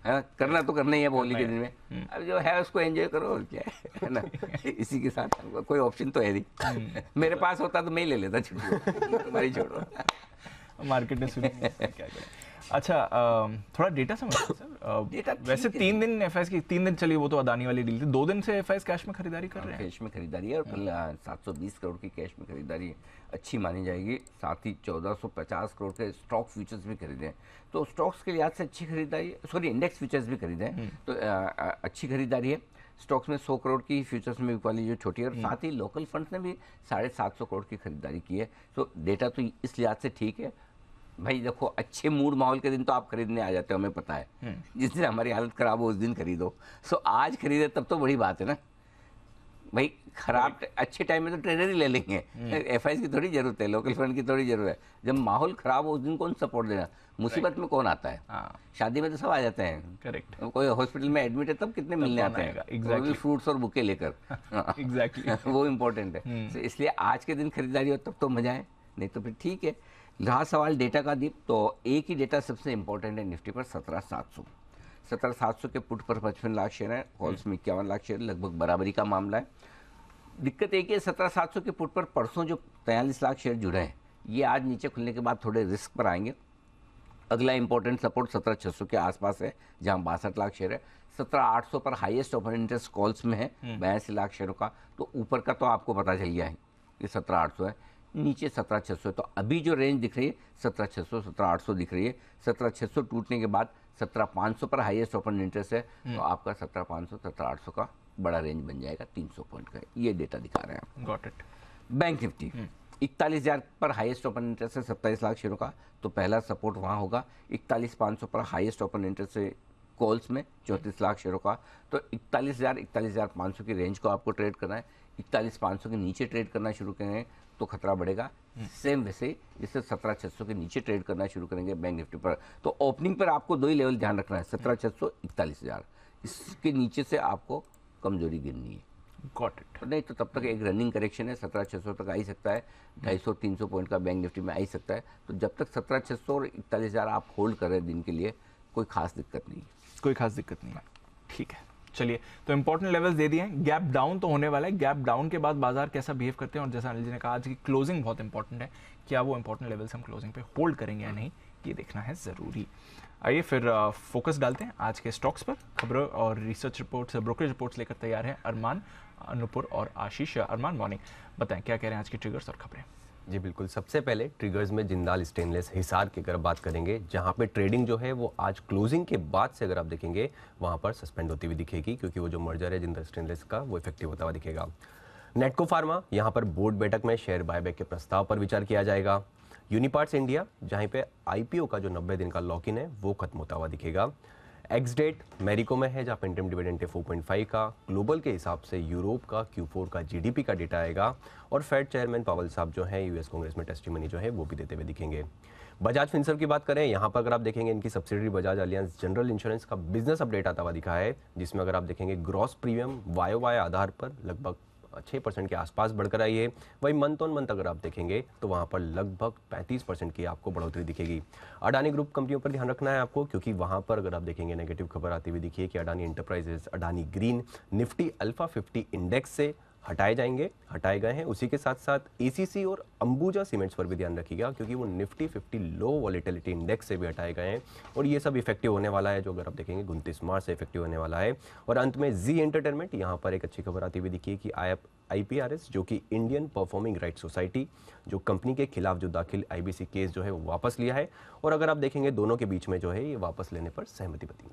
है, करना तो करना ही है होली के दिन में। अब जो है उसको एंजॉय करो और क्या है ना। इसी के साथ कोई ऑप्शन तो है नहीं। मेरे पास होता तो मैं ही ले लेता, छुट्टी तुम्हारी छोड़ो। मार्केट ने सुनी क्या करें। अच्छा थोड़ा डेटा समझते सर। डेटा वैसे 3 दिन एफआईएस की 3 दिन चली, वो तो अदानी वाली डील थी। 2 दिन से एफआईएस कैश में खरीदारी कर रहे हैं। कैश में खरीदारी है और कल 720 करोड़ की कैश में खरीदारी अच्छी मानी जाएगी। साथ ही 1450 करोड़ के स्टॉक फ्यूचर्स भी खरीदे, तो स्टॉक्स के लिहाज से अच्छी खरीदारी, सॉरी इंडेक्स फ्यूचर्स भी खरीदे, तो अच्छी खरीदारी है। स्टॉक्स में 100 करोड़ की फ्यूचर्स में वाली जो छोटी है, और साथ ही लोकल फंड्स ने भी 750 करोड़ की खरीदारी की है। तो डेटा तो इस लिहाज से ठीक है। भाई देखो, अच्छे मूड माहौल के दिन तो आप खरीदने आ जाते हो, हमें पता है। जिस दिन हमारी हालत खराब हो उस दिन खरीदो। सो आज खरीदे तब तो बड़ी बात है ना भाई। खराब अच्छे टाइम में तो ट्रेडर ही ले लेंगे, एफआईज की थोड़ी जरूरत है, लोकल फंड की थोड़ी जरूरत है। जब माहौल खराब हो उस दिन कौन सपोर्ट देना? मुसीबत में कौन आता है? शादी में तो सब आ जाते हैं। करेक्ट। कोई हॉस्पिटल में एडमिट है तब कितने मिलने आते हैं? एग्जैक्टली, फ्रूट्स और बुके लेकर। एग्जैक्टली। वो इम्पोर्टेंट है। So, इसलिए आज के दिन खरीदारी हो तब तो मजा है, नहीं तो फिर ठीक है। रहा सवाल डेटा का दीप, तो एक ही डेटा सबसे इंपॉर्टेंट है निफ्टी पर, 17,700 के पुट पर 55 लाख शेयर है, कॉल्स में 51 लाख शेयर, लगभग बराबरी का मामला है। दिक्कत एक है 17,700 के पुट पर परसों जो 43 लाख शेयर जुड़े हैं, ये आज नीचे खुलने के बाद थोड़े रिस्क पर आएंगे। अगला इंपॉर्टेंट सपोर्ट 17,600 के आसपास है, जहां 62 लाख शेयर है। 17,800 पर हाईएस्ट ओपन इंटरेस्ट कॉल्स में है 82 लाख शेयरों का। तो ऊपर का तो आपको पता चल गया है कि 17,800 है, नीचे 17,600 है। तो अभी जो रेंज दिख रही है 17,600 17,800 दिख रही है। 17,600 टूटने के बाद 17,500 पर हाईएस्ट ओपन इंटरेस्ट है, तो आपका 17,500 17,800 का बड़ा रेंज बन जाएगा, 300 पॉइंट का। ये डेटा दिखा रहे हैं। Got it. बैंक निफ्टी 41,000 पर हाईएस्ट ओपन इंटरेस्ट है 27 लाख शेयरों का, तो पहला सपोर्ट वहाँ होगा। 41,500 पर हाईएस्ट ओपन इंटरेस्ट है कॉल्स में 34 लाख शेयरों का, तो 41,000 41,500 की रेंज को आपको ट्रेड करना है। 41,500 के नीचे ट्रेड करना शुरू करेंगे तो खतरा बढ़ेगा। सेम वैसे जिससे 17,600 के नीचे ट्रेड करना शुरू करेंगे बैंक निफ्टी पर, तो ओपनिंग पर आपको दो ही लेवल ध्यान रखना है, 17,600 41,000। इसके नीचे से आपको कमजोरी गिरनी है। Got it. नहीं तो तब तक एक रनिंग करेक्शन है, 17,600 तक आ ही सकता है, 250-300 पॉइंट का बैंक निफ्टी में आ ही सकता है। तो जब तक 17,600 और 41,000 आप होल्ड कर रहे हैं दिन के लिए, कोई खास दिक्कत नहीं है। कोई खास दिक्कत नहीं है, ठीक है। चलिए, तो इंपॉर्टेंट लेवल्स दे दिए हैं। गैप डाउन तो होने वाला है, गैप डाउन के बाद बाजार कैसा बिहेव करते हैं, और जैसा अनिल जी ने कहा आज की क्लोजिंग बहुत इंपॉर्टेंट है, क्या वो इंपॉर्टेंट लेवल्स हम क्लोजिंग पे होल्ड करेंगे या नहीं, ये देखना है ज़रूरी। आइए फिर फोकस डालते हैं आज के स्टॉक्स पर। खबरों और रिसर्च रिपोर्ट्स, ब्रोकरेज रिपोर्ट्स लेकर तैयार हैं अरमान, अनुपुर और आशीष। अरमान, मॉर्निंग, बताएं क्या कह रहे हैं आज की ट्रिगर्स और खबरें। जी बिल्कुल, सबसे पहले ट्रिगर्स में जिंदाल स्टेनलेस हिसार की अगर बात करेंगे, जहां पे ट्रेडिंग जो है वो आज क्लोजिंग के बाद से अगर आप देखेंगे वहां पर सस्पेंड होती हुई दिखेगी, क्योंकि वो जो मर्जर है जिंदाल स्टेनलेस का वो इफेक्टिव होता हुआ दिखेगा। नेटको फार्मा, यहां पर बोर्ड बैठक में शेयर बायबैक के प्रस्ताव पर विचार किया जाएगा। यूनिपार्ट्स इंडिया, जहां पे आईपीओ का जो 90 दिन का लॉक इन है वो खत्म होता हुआ दिखेगा। एक्स डेट मेरिको में है, जहाँ पे इंटरम डिविडेंड है 4.5 का। ग्लोबल के हिसाब से यूरोप का Q4 का जीडीपी का डेटा आएगा, और फेड चेयरमैन पावेल साहब जो है यूएस कांग्रेस में टेस्टिमनी जो है वो भी देते हुए दिखेंगे। बजाज फिनसर्व की बात करें, यहाँ पर अगर आप देखेंगे इनकी subsidiary Bajaj alliance general insurance का बिजनेस अपडेट आता हुआ दिखा है, जिसमें अगर आप देखेंगे ग्रॉस प्रीमियम वाई आधार पर लगभग 6% के आसपास बढ़कर आई है। वही मंथ ऑन मंथ अगर आप देखेंगे तो वहां पर लगभग 35% की आपको बढ़ोतरी दिखेगी। अडानी ग्रुप कंपनियों पर ध्यान रखना है आपको, क्योंकि वहां पर अगर आप देखेंगे नेगेटिव खबर आती हुई दिखी है कि Adani enterprises, Adani green, Nifty alpha 50 index से हटाए गए हैं। उसी के साथ साथ एसीसी और अंबुजा सीमेंट्स पर भी ध्यान रखिएगा, क्योंकि वो निफ्टी 50 लो वॉलेटिलिटी इंडेक्स से भी हटाए गए हैं, और ये सब इफेक्टिव होने वाला है, जो अगर आप देखेंगे 29 मार्च से इफेक्टिव होने वाला है। और अंत में जी एंटरटेनमेंट, यहाँ पर एक अच्छी खबर आती हुई दिखी है कि IPRS जो कि इंडियन परफॉर्मिंग राइट सोसाइटी, जो कंपनी के खिलाफ जो दाखिल IBC केस जो है वो वापस लिया है, और अगर आप देखेंगे दोनों के बीच में जो है ये वापस लेने पर सहमति बनी है।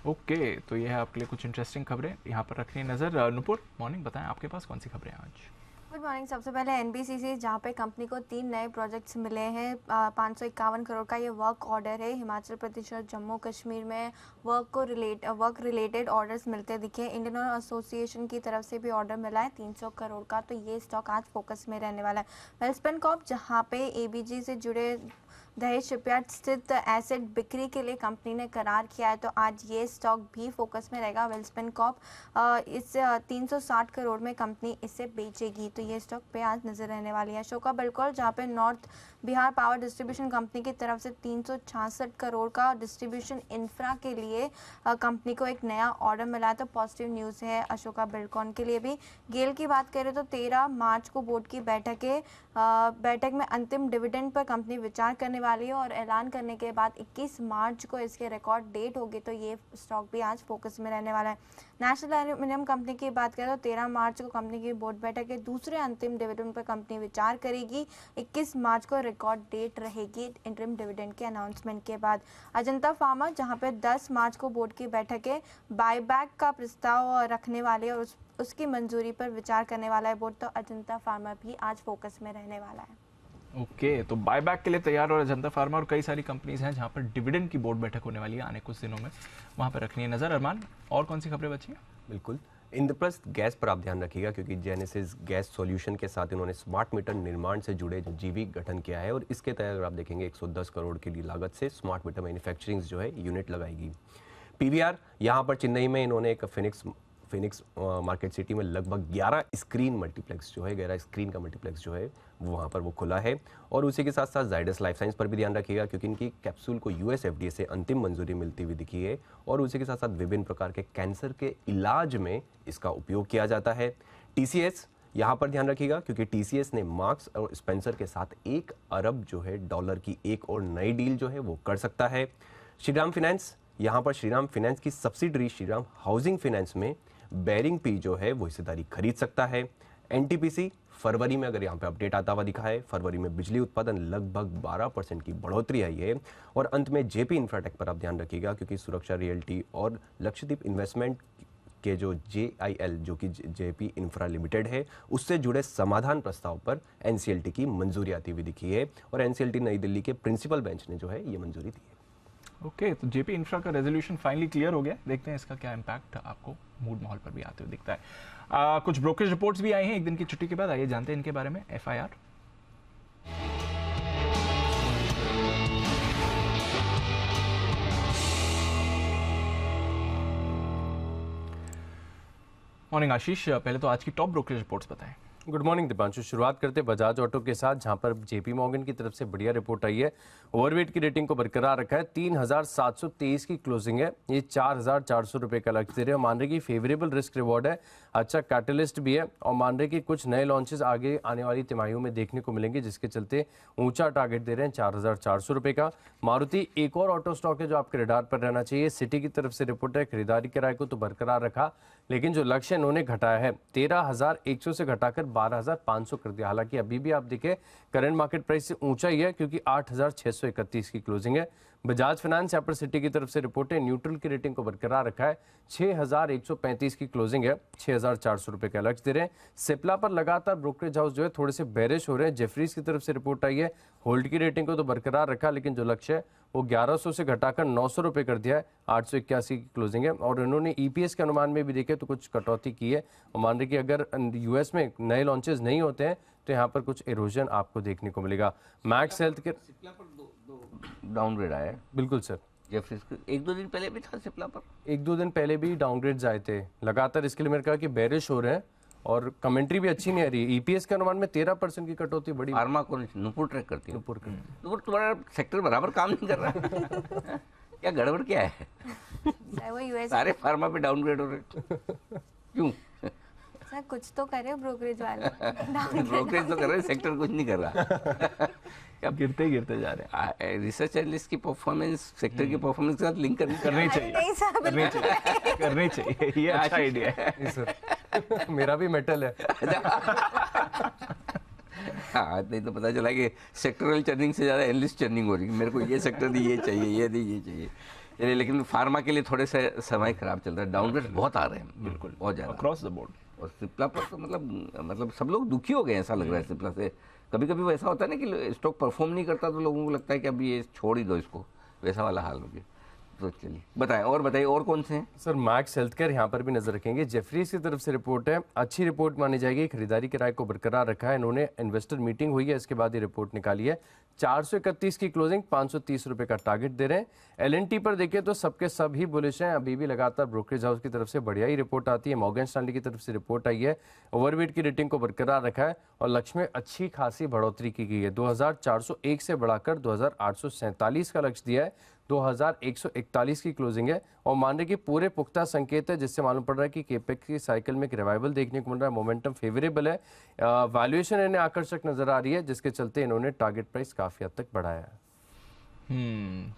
ओके, तो ये है आपके लिए कुछ इंटरेस्टिंग खबरें, यहाँ पर रखनी है नज़र। नुपुर, मॉर्निंग, बताएं आपके पास कौन सी खबरें हैं आज। Good morning. सबसे पहले NBCC, जहाँ पे कंपनी को 3 नए प्रोजेक्ट्स मिले हैं। 551 करोड़ का ये वर्क ऑर्डर है। हिमाचल प्रदेश और जम्मू कश्मीर में वर्क रिलेटेड ऑर्डर्स मिलते दिखे। इंडियन ऑयल एसोसिएशन की तरफ से भी ऑर्डर मिला है 300 करोड़ का, तो ये स्टॉक आज फोकस में रहने वाला है। वेल्सपेन कॉर्प, जहाँ पे ABG से जुड़े दहेज शिपयार्ड स्थित एसेट बिक्री के लिए कंपनी ने करार किया है, तो आज ये स्टॉक भी फोकस में रहेगा। वेल्सपेन कॉर्प इस 360 करोड़ में कंपनी इसे बेचेगी, तो ये स्टॉक पे आज नजर रहने वाली है। अशोका बिल्कुल, जहाँ पे north Bihar power distribution company की तरफ से 366 करोड़ का डिस्ट्रीब्यूशन इंफ्रा के लिए कंपनी को एक नया ऑर्डर मिला है, तो पॉजिटिव न्यूज़ है अशोका बिल्कॉन के लिए भी। गेल की बात करें तो 13 मार्च को बोर्ड की बैठक में अंतिम डिविडेंड पर कंपनी विचार करने वाली है, और ऐलान करने के बाद 21 मार्च को इसके रिकॉर्ड डेट होगी, तो ये स्टॉक भी आज फोकस में रहने वाला है। नेशनल एल्यूमिनियम कंपनी की बात करें तो 13 मार्च को कंपनी की बोर्ड बैठक के दूसरे अंतिम डिविडेंड पर कंपनी विचार करेगी। 21 मार्च को रिकॉर्ड डेट रहेगी इंटरिम डिविडेंड के अनाउंसमेंट के बाद। अजंता फार्मा, जहां पे 10 मार्च को बोर्ड की बैठक है बायबैक का प्रस्ताव रखने वाले और उसकी मंजूरी पर विचार करने वाला है बोर्ड, तो अजंता फार्मा भी आज फोकस में रहने वाला है। ओके, तो बायबैक के लिए तैयार और अजंता फार्मा और कई सारी कंपनीज हैं जहां पर डिविडेंड की बोर्ड बैठक होने वाली है आने कुछ दिनों में, वहां पर रखनी है नजर। अरमान, और कौन सी खबरें बची हैं? बिल्कुल, इंद्रप्रस्थ गैस पर आप ध्यान रखिएगा क्योंकि जेनेसिस गैस सॉल्यूशन के साथ इन्होंने स्मार्ट मीटर निर्माण से जुड़े जीवी गठन किया है और इसके तहत अगर आप देखेंगे 110 करोड़ की लागत से स्मार्ट मीटर मैन्युफैक्चरिंग जो है यूनिट लगाएगी। पीवीआर, यहाँ पर चेन्नई में इन्होंने एक फिनिक्स मार्केट सिटी में लगभग 11 स्क्रीन मल्टीप्लेक्स जो है 11 स्क्रीन का मल्टीप्लेक्स जो है वो वहाँ पर वो खुला है। और उसी के साथ साथ जाइडस लाइफ साइंस पर भी ध्यान रखिएगा क्योंकि इनकी कैप्सूल को यूएस एफडीए से अंतिम मंजूरी मिलती हुई दिखी है और उसी के साथ साथ विभिन्न प्रकार के कैंसर के इलाज में इसका उपयोग किया जाता है। टीसीएस, यहाँ पर ध्यान रखिएगा क्योंकि टीसीएस ने मार्क्स और स्पेंसर के साथ $1 अरब जो है डॉलर की एक और नई डील जो है वो कर सकता है। श्रीराम फाइनेंस, यहाँ पर श्रीराम फाइनेंस की सब्सिडरी श्रीराम हाउसिंग फाइनेंस में बेरिंग पी जो है वो हिस्सेदारी खरीद सकता है। एनटीपीसी, फरवरी में अगर यहाँ पे अपडेट आता हुआ दिखा है, फरवरी में बिजली उत्पादन लगभग 12% की बढ़ोतरी आई है। और अंत में जेपी इंफ्राटेक पर आप ध्यान रखिएगा क्योंकि सुरक्षा रियल्टी और लक्षद्वीप इन्वेस्टमेंट के जो JIL जो कि जेपी इंफ्रा लिमिटेड है उससे जुड़े समाधान प्रस्ताव पर एनसीएलटी की मंजूरी आती हुई दिखी है और एनसीएलटी नई दिल्ली के प्रिंसिपल बेंच ने जो है ये मंजूरी दी है। ओके, तो जेपी इंफ्रा का रेजोल्यूशन फाइनली क्लियर हो गया, देखते हैं इसका क्या इम्पैक्ट आपको मूड माहौल पर भी आते हुए दिखता है। कुछ ब्रोकरेज रिपोर्ट्स भी आई हैं एक दिन की छुट्टी के बाद, आइए जानते हैं इनके बारे में। FIR, मॉर्निंग आशीष, पहले तो आज की टॉप ब्रोकरेज रिपोर्ट्स बताएं। Good morning Deepanshu. शुरुआत करते बजाज ऑटो के साथ जहां पर जेपी मॉर्गन की तरफ से बढ़िया रिपोर्ट आई है। ओवरवेट की रेटिंग को बरकरार रखा है, 3723 की क्लोजिंग है, ये 4400 रुपए का लक्ष्य दे रहे हैं। मान रहे कि फेवरेबल रिस्क रिवॉर्ड है, अच्छा कैटलिस्ट भी है और मान रहे कि कुछ नए लॉन्चेस आगे आने वाली तिमाहियों में देखने को मिलेंगे जिसके चलते ऊंचा टारगेट दे रहे हैं 4400 रुपए का। मारुति एक और ऑटो स्टॉक है जो आपके रडार पर रहना चाहिए। सिटी की तरफ से रिपोर्ट है, खरीदारी किराए को तो बरकरार रखा लेकिन जो लक्ष्य इन्होंने घटाया है 13,100 से घटाकर 12,500 कर दिया। हालांकि अभी भी आप देखें करंट मार्केट प्राइस से ऊंचा ही है क्योंकि 8,631 की क्लोजिंग है। बजाज फाइनेंस यहाँ पर सिटी की तरफ से रिपोर्ट है, न्यूट्रल की रेटिंग को बरकरार रखा है, 6,135 की क्लोजिंग है, 6,400 रुपए का लक्ष्य दे रहे हैं। सिप्ला पर लगातार ब्रोकरेज हाउस जो है थोड़े से बेरिश हो रहे हैं। जेफरीज की तरफ से रिपोर्ट आई है, होल्ड की रेटिंग को तो बरकरार रखा लेकिन जो लक्ष्य है वो 1100 से घटाकर 900 रुपए कर दिया है, 881 की क्लोजिंग है। और इन्होंने ईपीएस के अनुमान में भी देखे तो कुछ कटौती की है और मान रहे कि अगर यूएस में नए लॉन्चेस नहीं होते हैं तो यहाँ पर कुछ इरोजन आपको देखने को मिलेगा। मैक्स हेल्थ के डाउनग्रेड आया है। बिल्कुल सर, जेफरीज को 1-2 दिन पहले भी था सिप्ला पर, 1-2 दिन पहले भी डाउनग्रेड्स आए थे लगातार, इसके लिए मैंने कहा कि बेरिश हो रहे हैं और कमेंट्री भी अच्छी नहीं आ रही है। ईपीएस के अनुमान में 13% की कटौती बड़ी। फार्मा को नुपुर ट्रैक करती है। नुपुर तुम्हारा सेक्टर बराबर काम नहीं कर रहा है। क्या गड़बड़ क्या है? वो यूएस सारे फार्मा पे डाउनग्रेड हो रहे, क्यों? सर कुछ तो करे ब्रोकरेज वाले। ब्रोकरेज तो कर रहे हैं, सेक्टर कुछ नहीं कर रहा। अब गिरते ही गिरते जा रहे हैं। रिसर्च एनालिस्ट की परफॉर्मेंस सेक्टर की परफॉर्मेंस के साथ लिंक करनी करनी चाहिए, नहीं सर, करनी चाहिए, करनी चाहिए, ये अच्छा आइडिया है। नहीं सर मेरा भी मेटल है। हाँ, नहीं तो पता चला कि सेक्टरल चर्निंग से ज़्यादा एनालिस्ट चर्निंग हो रही है। मेरे को ये सेक्टर दी, ये चाहिए, ये दी, ये चाहिए। चलिए, लेकिन फार्मा के लिए थोड़े से समय खराब चल रहा है, डाउनग्रेड बहुत आ रहे हैं, बिल्कुल बहुत ज़्यादा अक्रॉस द बोर्ड। और सिप्ला पर तो मतलब सब लोग दुखी हो गए, ऐसा लग रहा है सिप्ला से। कभी कभी वो ऐसा होता है ना कि स्टॉक परफॉर्म नहीं करता तो लोगों को लगता है कि अभी ये छोड़ ही दो इसको, वैसा वाला हाल हो गया। तो चलिए बताएं, और बताइए और कौन से हैं? सर मैक्स हेल्थ केयर यहाँ पर भी नजर रखेंगे। जेफरीज की तरफ से रिपोर्ट है, अच्छी रिपोर्ट मानी जाएगी, खरीदारी किराए को बरकरार रखा है। इन्होंने इन्वेस्टर मीटिंग हुई है, इसके बाद ये रिपोर्ट निकाली है। 431 की क्लोजिंग, 530 रुपए का टारगेट दे रहे हैं। LNT पर देखें तो सबके सब ही बुलिश हैं, अभी भी लगातार ब्रोकरेज हाउस की तरफ से बढ़िया ही रिपोर्ट आती है। मॉर्गन स्टैनली की तरफ से रिपोर्ट आई है, ओवरवेट की रेटिंग को बरकरार रखा है और लक्ष्य में अच्छी खासी बढ़ोतरी की गई है। 2401 से बढ़ाकर 2847 का लक्ष्य दिया है, 2141 की क्लोजिंग है। और मान रहे कि पूरे पुख्ता संकेत है जिससे मालूम पड़ रहा है कि केपेक्स की साइकिल में एक रिवाइवल देखने को मिल रहा है, मोमेंटम फेवरेबल है, वैल्यूएशन इन्हें आकर्षक नजर आ रही है जिसके चलते इन्होंने टारगेट प्राइस काफी हद तक बढ़ाया है।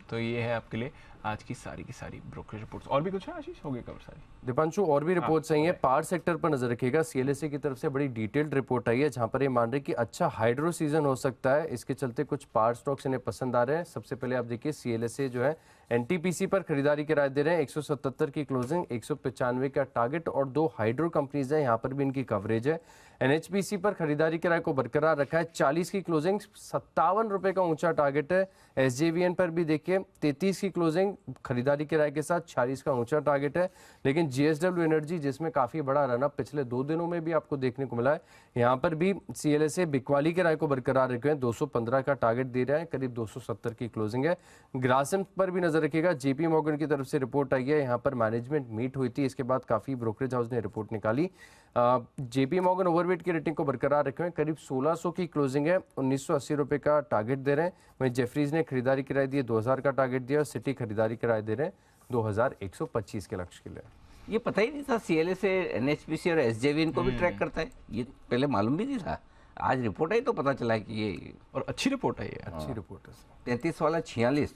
तो ये है आपके लिए आज की सारी ब्रोकरेज रिपोर्ट्स। और भी कुछ है आशीष? हो गई कवर सारी दीपांशु, और भी रिपोर्ट्स आई हैं। पावर सेक्टर पर नजर रखिएगा, CLSA की तरफ से बड़ी डिटेल्ड रिपोर्ट आई है जहां पर ये मान रहे कि अच्छा हाइड्रो सीजन हो सकता है, इसके चलते कुछ पावर स्टॉक्स इन्हें पसंद आ रहे हैं। सबसे पहले आप देखिए CLSA जो है NTPC पर खरीदारी की राय दे रहे हैं, 177 की क्लोजिंग, 195 का टारगेट और 2 हाइड्रो कंपनीज है, यहाँ पर भी इनकी कवरेज है। एनएचपीसी पर खरीदारी किराए को बरकरार रखा है, 40 की क्लोजिंग, 57 रुपए का ऊंचा टारगेट है। एसजेवीएन पर भी देखिए 33 की क्लोजिंग खरीदारी किराए के साथ 46 का ऊंचा टारगेट है। लेकिन जीएसडब्ल्यू एनर्जी जिसमें काफी बड़ा रनअप पिछले 2 दिनों में भी आपको देखने को मिला है, यहाँ पर भी सीएलएसए बिकवाली किराए को बरकरार रखे हैं, 215 का टारगेट दे रहा है, करीब 270 की क्लोजिंग है। ग्रासिम पर भी नजर रखिएगा, जेपी मॉर्गन की तरफ से रिपोर्ट आई है, यहाँ पर मैनेजमेंट मीट हुई थी, इसके बाद काफी ब्रोकरेज हाउस ने रिपोर्ट निकाली। जेपी मॉर्गन ओवरवेट की रेटिंग को बरकरार रखे हैं, करीब 1600 की क्लोजिंग है, 1980 रुपए का टारगेट दे रहे हैं। वहीं जेफरीज ने खरीदारी किराए दिए 2000 का टारगेट दिया, और सिटी खरीदारी किराए दे रहे हैं 2125 के लक्ष्य के लिए। ये पता ही नहीं था सीएलएसए एनएचपीसी और एसजेवीएन को भी ट्रैक करता है, ये पहले मालूम भी नहीं था। आज रिपोर्ट आई तो पता चला कि ये और अच्छी रिपोर्ट है ये। अच्छी रिपोर्ट है। 33 वाला 46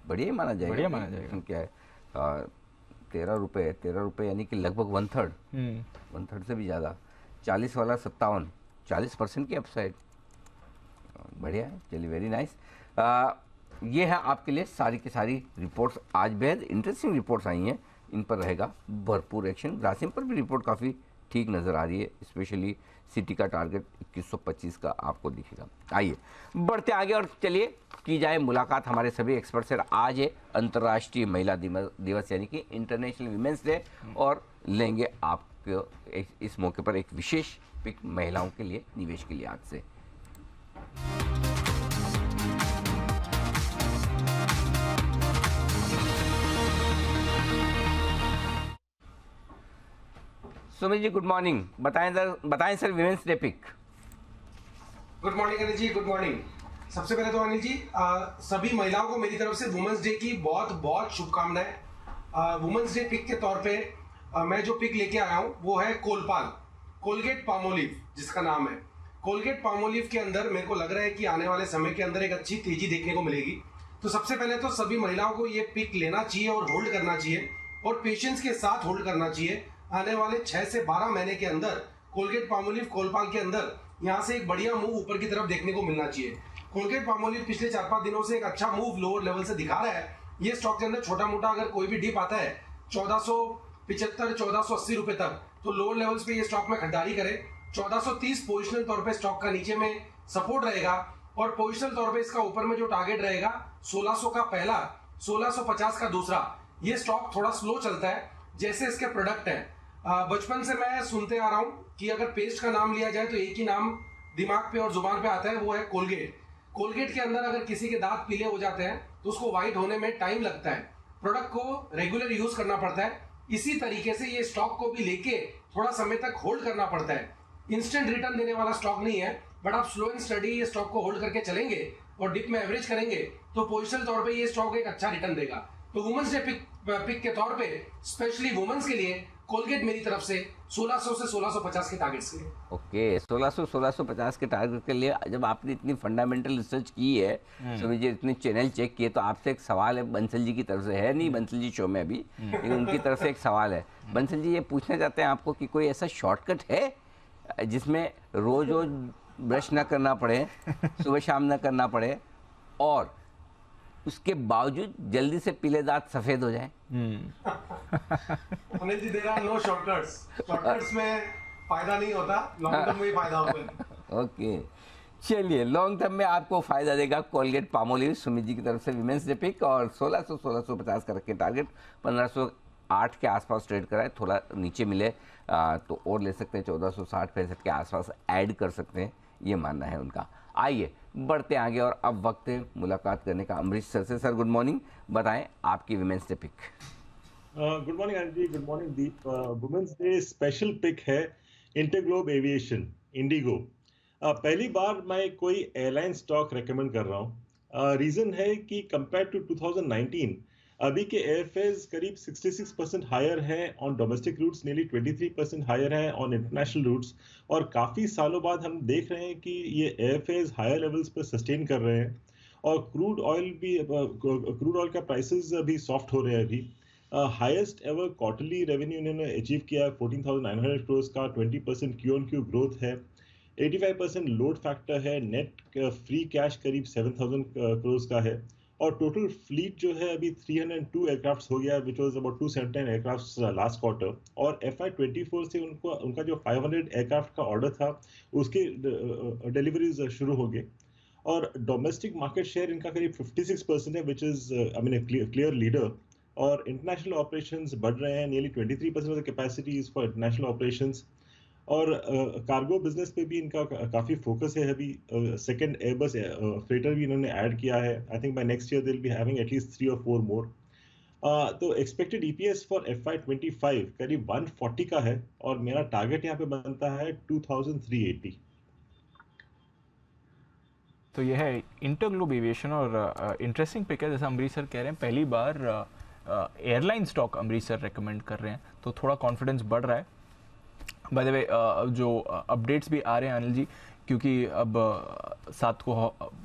बढ़िया ही माना जाएगा। बढ़िया माना जाएगा। इसमें क्या है 13 रुपए यानी कि लगभग 1/3 से भी ज़्यादा। 40 वाला 57, 40% की अपसाइड, बढ़िया है। चलिए, वेरी नाइस। ये है आपके लिए सारी की सारी रिपोर्ट्स। आज बेहद इंटरेस्टिंग रिपोर्ट्स आई हैं, इन पर रहेगा भरपूर एक्शन। ग्रासिम पर भी रिपोर्ट काफ़ी ठीक नज़र आ रही है, स्पेशली सिटी का टारगेट 2125 का आपको दिखेगा। आइए बढ़ते आगे और चलिए की जाए मुलाकात हमारे सभी एक्सपर्ट से। आज है अंतर्राष्ट्रीय महिला दिवस यानी कि इंटरनेशनल वीमेंस डे, और लेंगे आपको इस मौके पर एक विशेष पिक महिलाओं के लिए, निवेश के लिए आज से। Sumit ji, good morning. बताएं sir women's day pick. Good morning Anil ji, good morning. सबसे पहले तो अनिल जी सभी महिलाओं को मेरी तरफ से वुमेंस डे की बहुत बहुत शुभकामनाएं। वुमेंस डे पिक के तौर पे मैं जो पिक लेके आया हूँ वो है कोलगेट पामोलिव, जिसका नाम है। कोलगेट पामोलिव के अंदर मेरे को लग रहा है कि आने वाले समय के अंदर एक अच्छी तेजी देखने को मिलेगी। तो सबसे पहले तो सभी महिलाओं को ये पिक लेना चाहिए और होल्ड करना चाहिए, और पेशेंस के साथ होल्ड करना चाहिए। आने वाले 6 से 12 महीने के अंदर कोलगेट पामोलिव कोलपाल के अंदर यहाँ से एक बढ़िया मूव ऊपर की तरफ देखने को मिलना चाहिए। कोलगेट पामोलिव पिछले 4-5 दिनों से एक अच्छा मूव लोअर लेवल से दिखा रहा है। ये स्टॉक के अंदर छोटा मोटा अगर कोई भी डिप आता है 1475-1480 रुपए तक, तो लोअर लेवल्स पे ये स्टॉक में खरीदारी करे। 1430 पोजिशनल तौर पे स्टॉक का नीचे में सपोर्ट रहेगा, और पोजिशनल तौर पे इसका ऊपर में जो टारगेट रहेगा 1600 का पहला, 1650 का दूसरा। ये स्टॉक थोड़ा स्लो चलता है जैसे इसके प्रोडक्ट है। बचपन से मैं सुनते आ रहा हूं कि अगर पेस्ट का नाम लिया जाए तो एक ही नाम दिमाग पे और जुबान पे आता है, वो है कोलगेट के अंदर अगर किसी के दांत पीले हो जाते हैं तो उसको व्हाइट होने में टाइम लगता है, प्रोडक्ट को रेगुलर यूज करना पड़ता है। इसी तरीके से ये स्टॉक को भी लेके थोड़ा समय तक होल्ड करना पड़ता है। इंस्टेंट रिटर्न देने वाला स्टॉक नहीं है, बट आप स्लो एंड स्टडी ये स्टॉक को होल्ड करके चलेंगे और डिप में एवरेज करेंगे तो पोजिशनल तौर पे ये स्टॉक एक अच्छा रिटर्न देगा। तो वुमेन्स डे पिक के तौर पे स्पेशली वुमेन्स के लिए कोलगेट मेरी तरफ से 1600 से 1650 के टारगेट्स के लिए। ओके, 1600-1650 के टारगेट के लिए। जब आपने इतनी फंडामेंटल रिसर्च की है, समझिए इतने चैनल चेक किए, तो आपसे एक सवाल है बंसल जी की तरफ से। है नहीं बंसल जी शो में अभी, लेकिन उनकी तरफ से एक सवाल है। बंसल जी ये पूछना चाहते हैं आपको कि कोई ऐसा शॉर्टकट है जिसमें रोज रोज ब्रश ना करना पड़े, सुबह शाम ना करना पड़े, और उसके बावजूद जल्दी से पीले दांत सफेद हो जाए? Anil ji, there are no shortcuts में फायदा नहीं होता, लॉन्ग टर्म में ही फायदा होता है। ओके, चलिए, लॉन्ग टर्म में आपको फायदा देगा कोलगेट पामोलिव। सुमित जी की तरफ से विमेंस डे पिक, और 1600-1650 का रखें टारगेट। 1508 के आसपास ट्रेड कराए, थोड़ा नीचे मिले तो और ले सकते हैं, 1460-65 के आसपास ऐड कर सकते हैं, ये मानना है उनका। आइए बढ़ते आगे, और अब वक्त है मुलाकात करने का अमरीश सर से। सर गुड मॉर्निंग, बताएं आपकी women's day pick. Good morning Anil ji, good morning Deep. Women's day special pick है इंटरग्लोब एविएशन, इंडिगो। पहली बार मैं कोई एयरलाइन स्टॉक रेकमेंड कर रहा हूँ। रीजन है कि कंपेयर टू 2019 अभी के एयरफेयर्स करीब 66% हायर है on domestic routes, nearly 23% higher है ऑन इंटरनेशनल रूट्स, और काफ़ी सालों बाद हम देख रहे हैं कि ये एयरफेयर्स हायर लेवल्स पर सस्टेन कर रहे हैं, और क्रूड ऑयल का प्राइसेस भी सॉफ्ट हो रहे हैं अभी। हाईएस्ट एवर क्वार्टरली रेवेन्यू इन्होंने अचीव किया है 14,900 करोड़ का, 20% Q-on-Q ग्रोथ है, 85% लोड फैक्टर है, नेट फ्री कैश करीब 7,000 करोड़ का है, और टोटल फ्लीट जो है अभी 302 एयरक्राफ्ट हो गया, which was about 279 aircraft last quarter. और FY24 से उनका जो 500 एयरक्राफ्ट का ऑर्डर था उसके डिलीवरीज शुरू हो गए। और डोमेस्टिक मार्केट शेयर इनका करीब 56% है, which is I mean clear leader. और इंटरनेशनल ऑपरेशंस बढ़ रहे हैं, nearly 23% of the capacity is for international operations. और कार्गो बिजनेस पे भी इनका काफ़ी फोकस है अभी। सेकंड एयरबस फ्रेटर भी इन्होंने ऐड किया है। I think by next year they will be having at least 3 और 4 मोर। तो एक्सपेक्टेड EPS फॉर FY25 करीब 140 का है, और मेरा टारगेट यहाँ पे बनता है 2380। तो यह है इंटरग्लोब एविएशन, और इंटरेस्टिंग पिक है, जैसा अमरीश सर कह रहे हैं, पहली बार airline stock Amrish sir recommend कर रहे हैं, तो थोड़ा कॉन्फिडेंस बढ़ रहा है। बाय द वे जो अपडेट्स भी आ रहे हैं अनिल जी, क्योंकि अब 7 को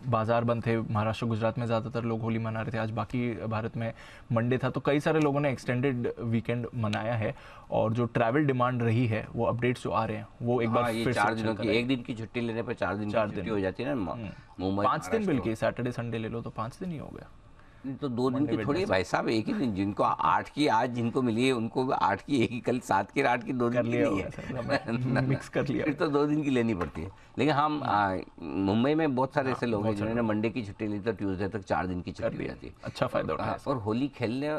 बाजार बंद थे, महाराष्ट्र गुजरात में ज़्यादातर लोग होली मना रहे थे, आज बाकी भारत में मंडे था, तो कई सारे लोगों ने एक्सटेंडेड वीकेंड मनाया है। और जो ट्रैवल डिमांड रही है, वो अपडेट्स जो आ रहे हैं वो एक बार ये फिर 4 दिनों की, एक दिन की छुट्टी लेने पर 4 दिन की छुट्टी हो जाती है ना मुंबई 5 दिन, बल्कि सैटरडे संडे ले लो तो 5 दिन ही हो गया। तो 2 दिन की थोड़ी भाई साहब, एक ही दिन। जिनको 8 की आज जिनको मिली है उनको 8 की एक ही, कल 7 की 8 की 2 दिन की नहीं है, मिक्स कर लिया, फिर तो 2 दिन की लेनी पड़ती है। लेकिन हम मुंबई में बहुत सारे ऐसे लोग हैं जिन्होंने मंडे की छुट्टी ली तो ट्यूसडे तक 4 दिन की छुट्टी हो जाती है। अच्छा फायदा उठाया। और होली खेलने,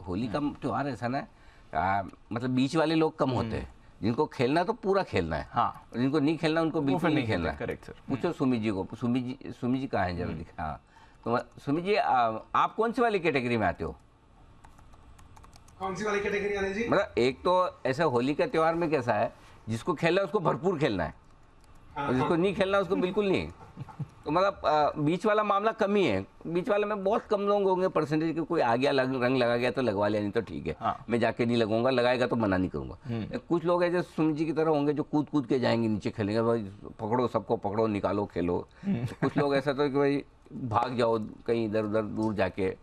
होली का त्योहार ऐसा ना, मतलब बीच वाले लोग कम होते हैं, जिनको खेलना तो पूरा खेलना है। हाँ, जिनको नहीं खेलना उनको बिल्कुल नहीं खेलना है। Correct sir. पूछो सुमी जी को, सुमी जी कहाँ है जरा दिखा। हाँ, तो सुमित जी आप कौन सी वाली कैटेगरी में आते हो? कौन सी वाली कैटेगरी अनिल जी? मतलब एक तो ऐसा होली का त्योहार में कैसा है, जिसको खेलना है उसको भरपूर खेलना है, और जिसको नहीं खेलना उसको बिल्कुल नहीं। तो मतलब बीच वाला मामला कम ही है। बीच वाले में बहुत कम लोग होंगे परसेंटेज के, कोई आ गया रंग लगा गया तो लगवा लिया, नहीं तो ठीक है। हाँ। मैं जाके नहीं लगूंगा, लगाएगा तो मना नहीं करूंगा। कुछ लोग हैं जो सुमित जी की तरह होंगे जो कूद कूद के जाएंगे, नीचे खेलेंगे, भाई पकड़ो सबको, पकड़ो निकालो खेलो। तो कुछ लोग ऐसा तो कि भाई भाग जाओ कहीं इधर उधर दूर जाके।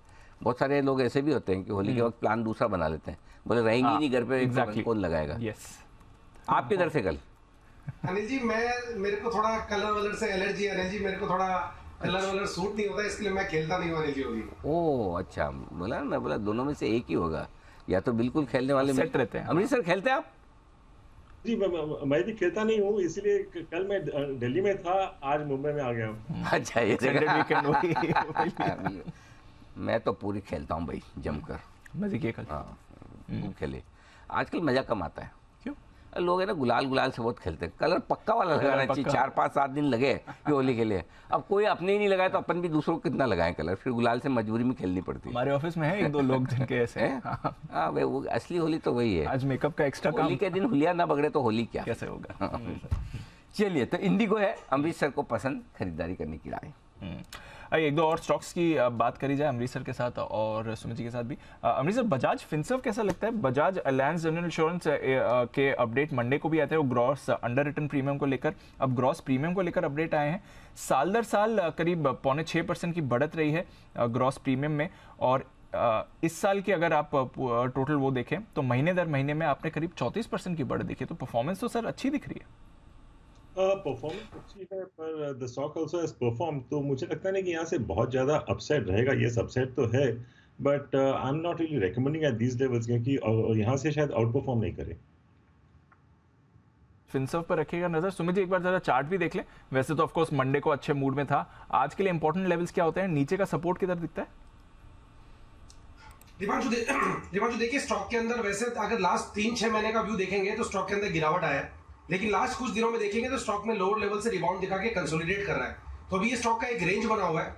बहुत सारे लोग ऐसे भी होते हैं कि होली के वक्त प्लान दूसरा बना लेते हैं, बोले रहेंगी नहीं घर पे, कौन लगाएगा। आप किधर से कल? अनिल जी मेरे को थोड़ा कलर वलर से एलर्जी है अनिल जी, मेरे को थोड़ा कलर वलर सूट नहीं होता, इसलिए मैं खेलता नहीं हूँ अनिल जी होली। ओह अच्छा, बोला मैं बोला दोनों में से एक ही होगा, या तो बिल्कुल खेलने वाले सेट रहते हैं। अमरीश सर खेलते हैं आप? जी मैं भी खेलता नहीं हूँ, इसलिए कल मैं दिल्ली में था, आज मुंबई में आ गया हूँ। अच्छा ये मैं तो पूरी खेलता हूँ भाई, जमकर मजे किए कल। हाँ खूब खेले। आजकल मजा कम आता है, क्यों? लोग है ना गुलाल से बहुत खेलते हैं। कलर पक्का वाला लगाना चाहिए, 4-5-7 दिन लगे कि होली के लिए। अब कोई अपने ही नहीं लगाए तो अपन भी दूसरों को कितना लगाएं कलर, फिर गुलाल से मजबूरी में खेलनी पड़ती है। हमारे ऑफिस में है 1-2 लोग जिनके ऐसे हैं। हाँ भाई, वो असली होली तो वही है। आज मेकअप का एक्स्ट्रा काम, होली के दिन हुलिया ना बगड़े तो होली क्या, कैसे होगा। चलिए, तो इंडिगो है अमरीश सर को पसंद, खरीदारी करने की राय। आइए 1-2 और स्टॉक्स की बात करी जाए अमरीश सर के साथ और सुमित जी के साथ भी। अमरीश सर, बजाज फिनसर्व कैसा लगता है? बजाज अलायंस जनरल इंश्योरेंस के अपडेट मंडे को भी आते हैं, वो ग्रॉस अंडर रिटर्न प्रीमियम को लेकर, अब ग्रॉस प्रीमियम को लेकर अपडेट आए हैं। साल दर साल करीब 0.6% की बढ़त रही है ग्रॉस प्रीमियम में, और इस साल की अगर आप टोटल वो देखें तो महीने दर महीने में आपने करीब 34% की बढ़त देखी है। तो परफॉर्मेंस तो सर अच्छी दिख रही है। परफॉर्मेंस अच्छी है, पर the stock also has perform, तो मुझे लगता है कि यहाँ से बहुत ज़्यादा अपसाइड रहेगा। ये अपसाइड तो है, but I am not really recommending at these levels, क्योंकि यहाँ से शायद आउट परफॉर्म नहीं करे। फिनसर्व पर रखिएगा नजर। सुमित जी एक बार जरा चार्ट भी देख लें। वैसे तो ऑफ कोर्स मंडे को अच्छे मूड में था, आज के लिए इंपॉर्टेंट लेवल्स क्या होते हैं? नीचे का सपोर्ट किधर दिखता है? दिवांशु देखिए, स्टॉक के अंदर वैसे अगर लास्ट 3-6 महीने का व्यू देखेंगे तो स्टॉक के अंदर गिरावट आया है, लेकिन लास्ट कुछ दिनों में देखेंगे तो स्टॉक में लोअर लेवल से रिबाउंड दिखा के कंसोलिडेट कर रहा है। तो अभी ये स्टॉक का एक रेंज बना हुआ है,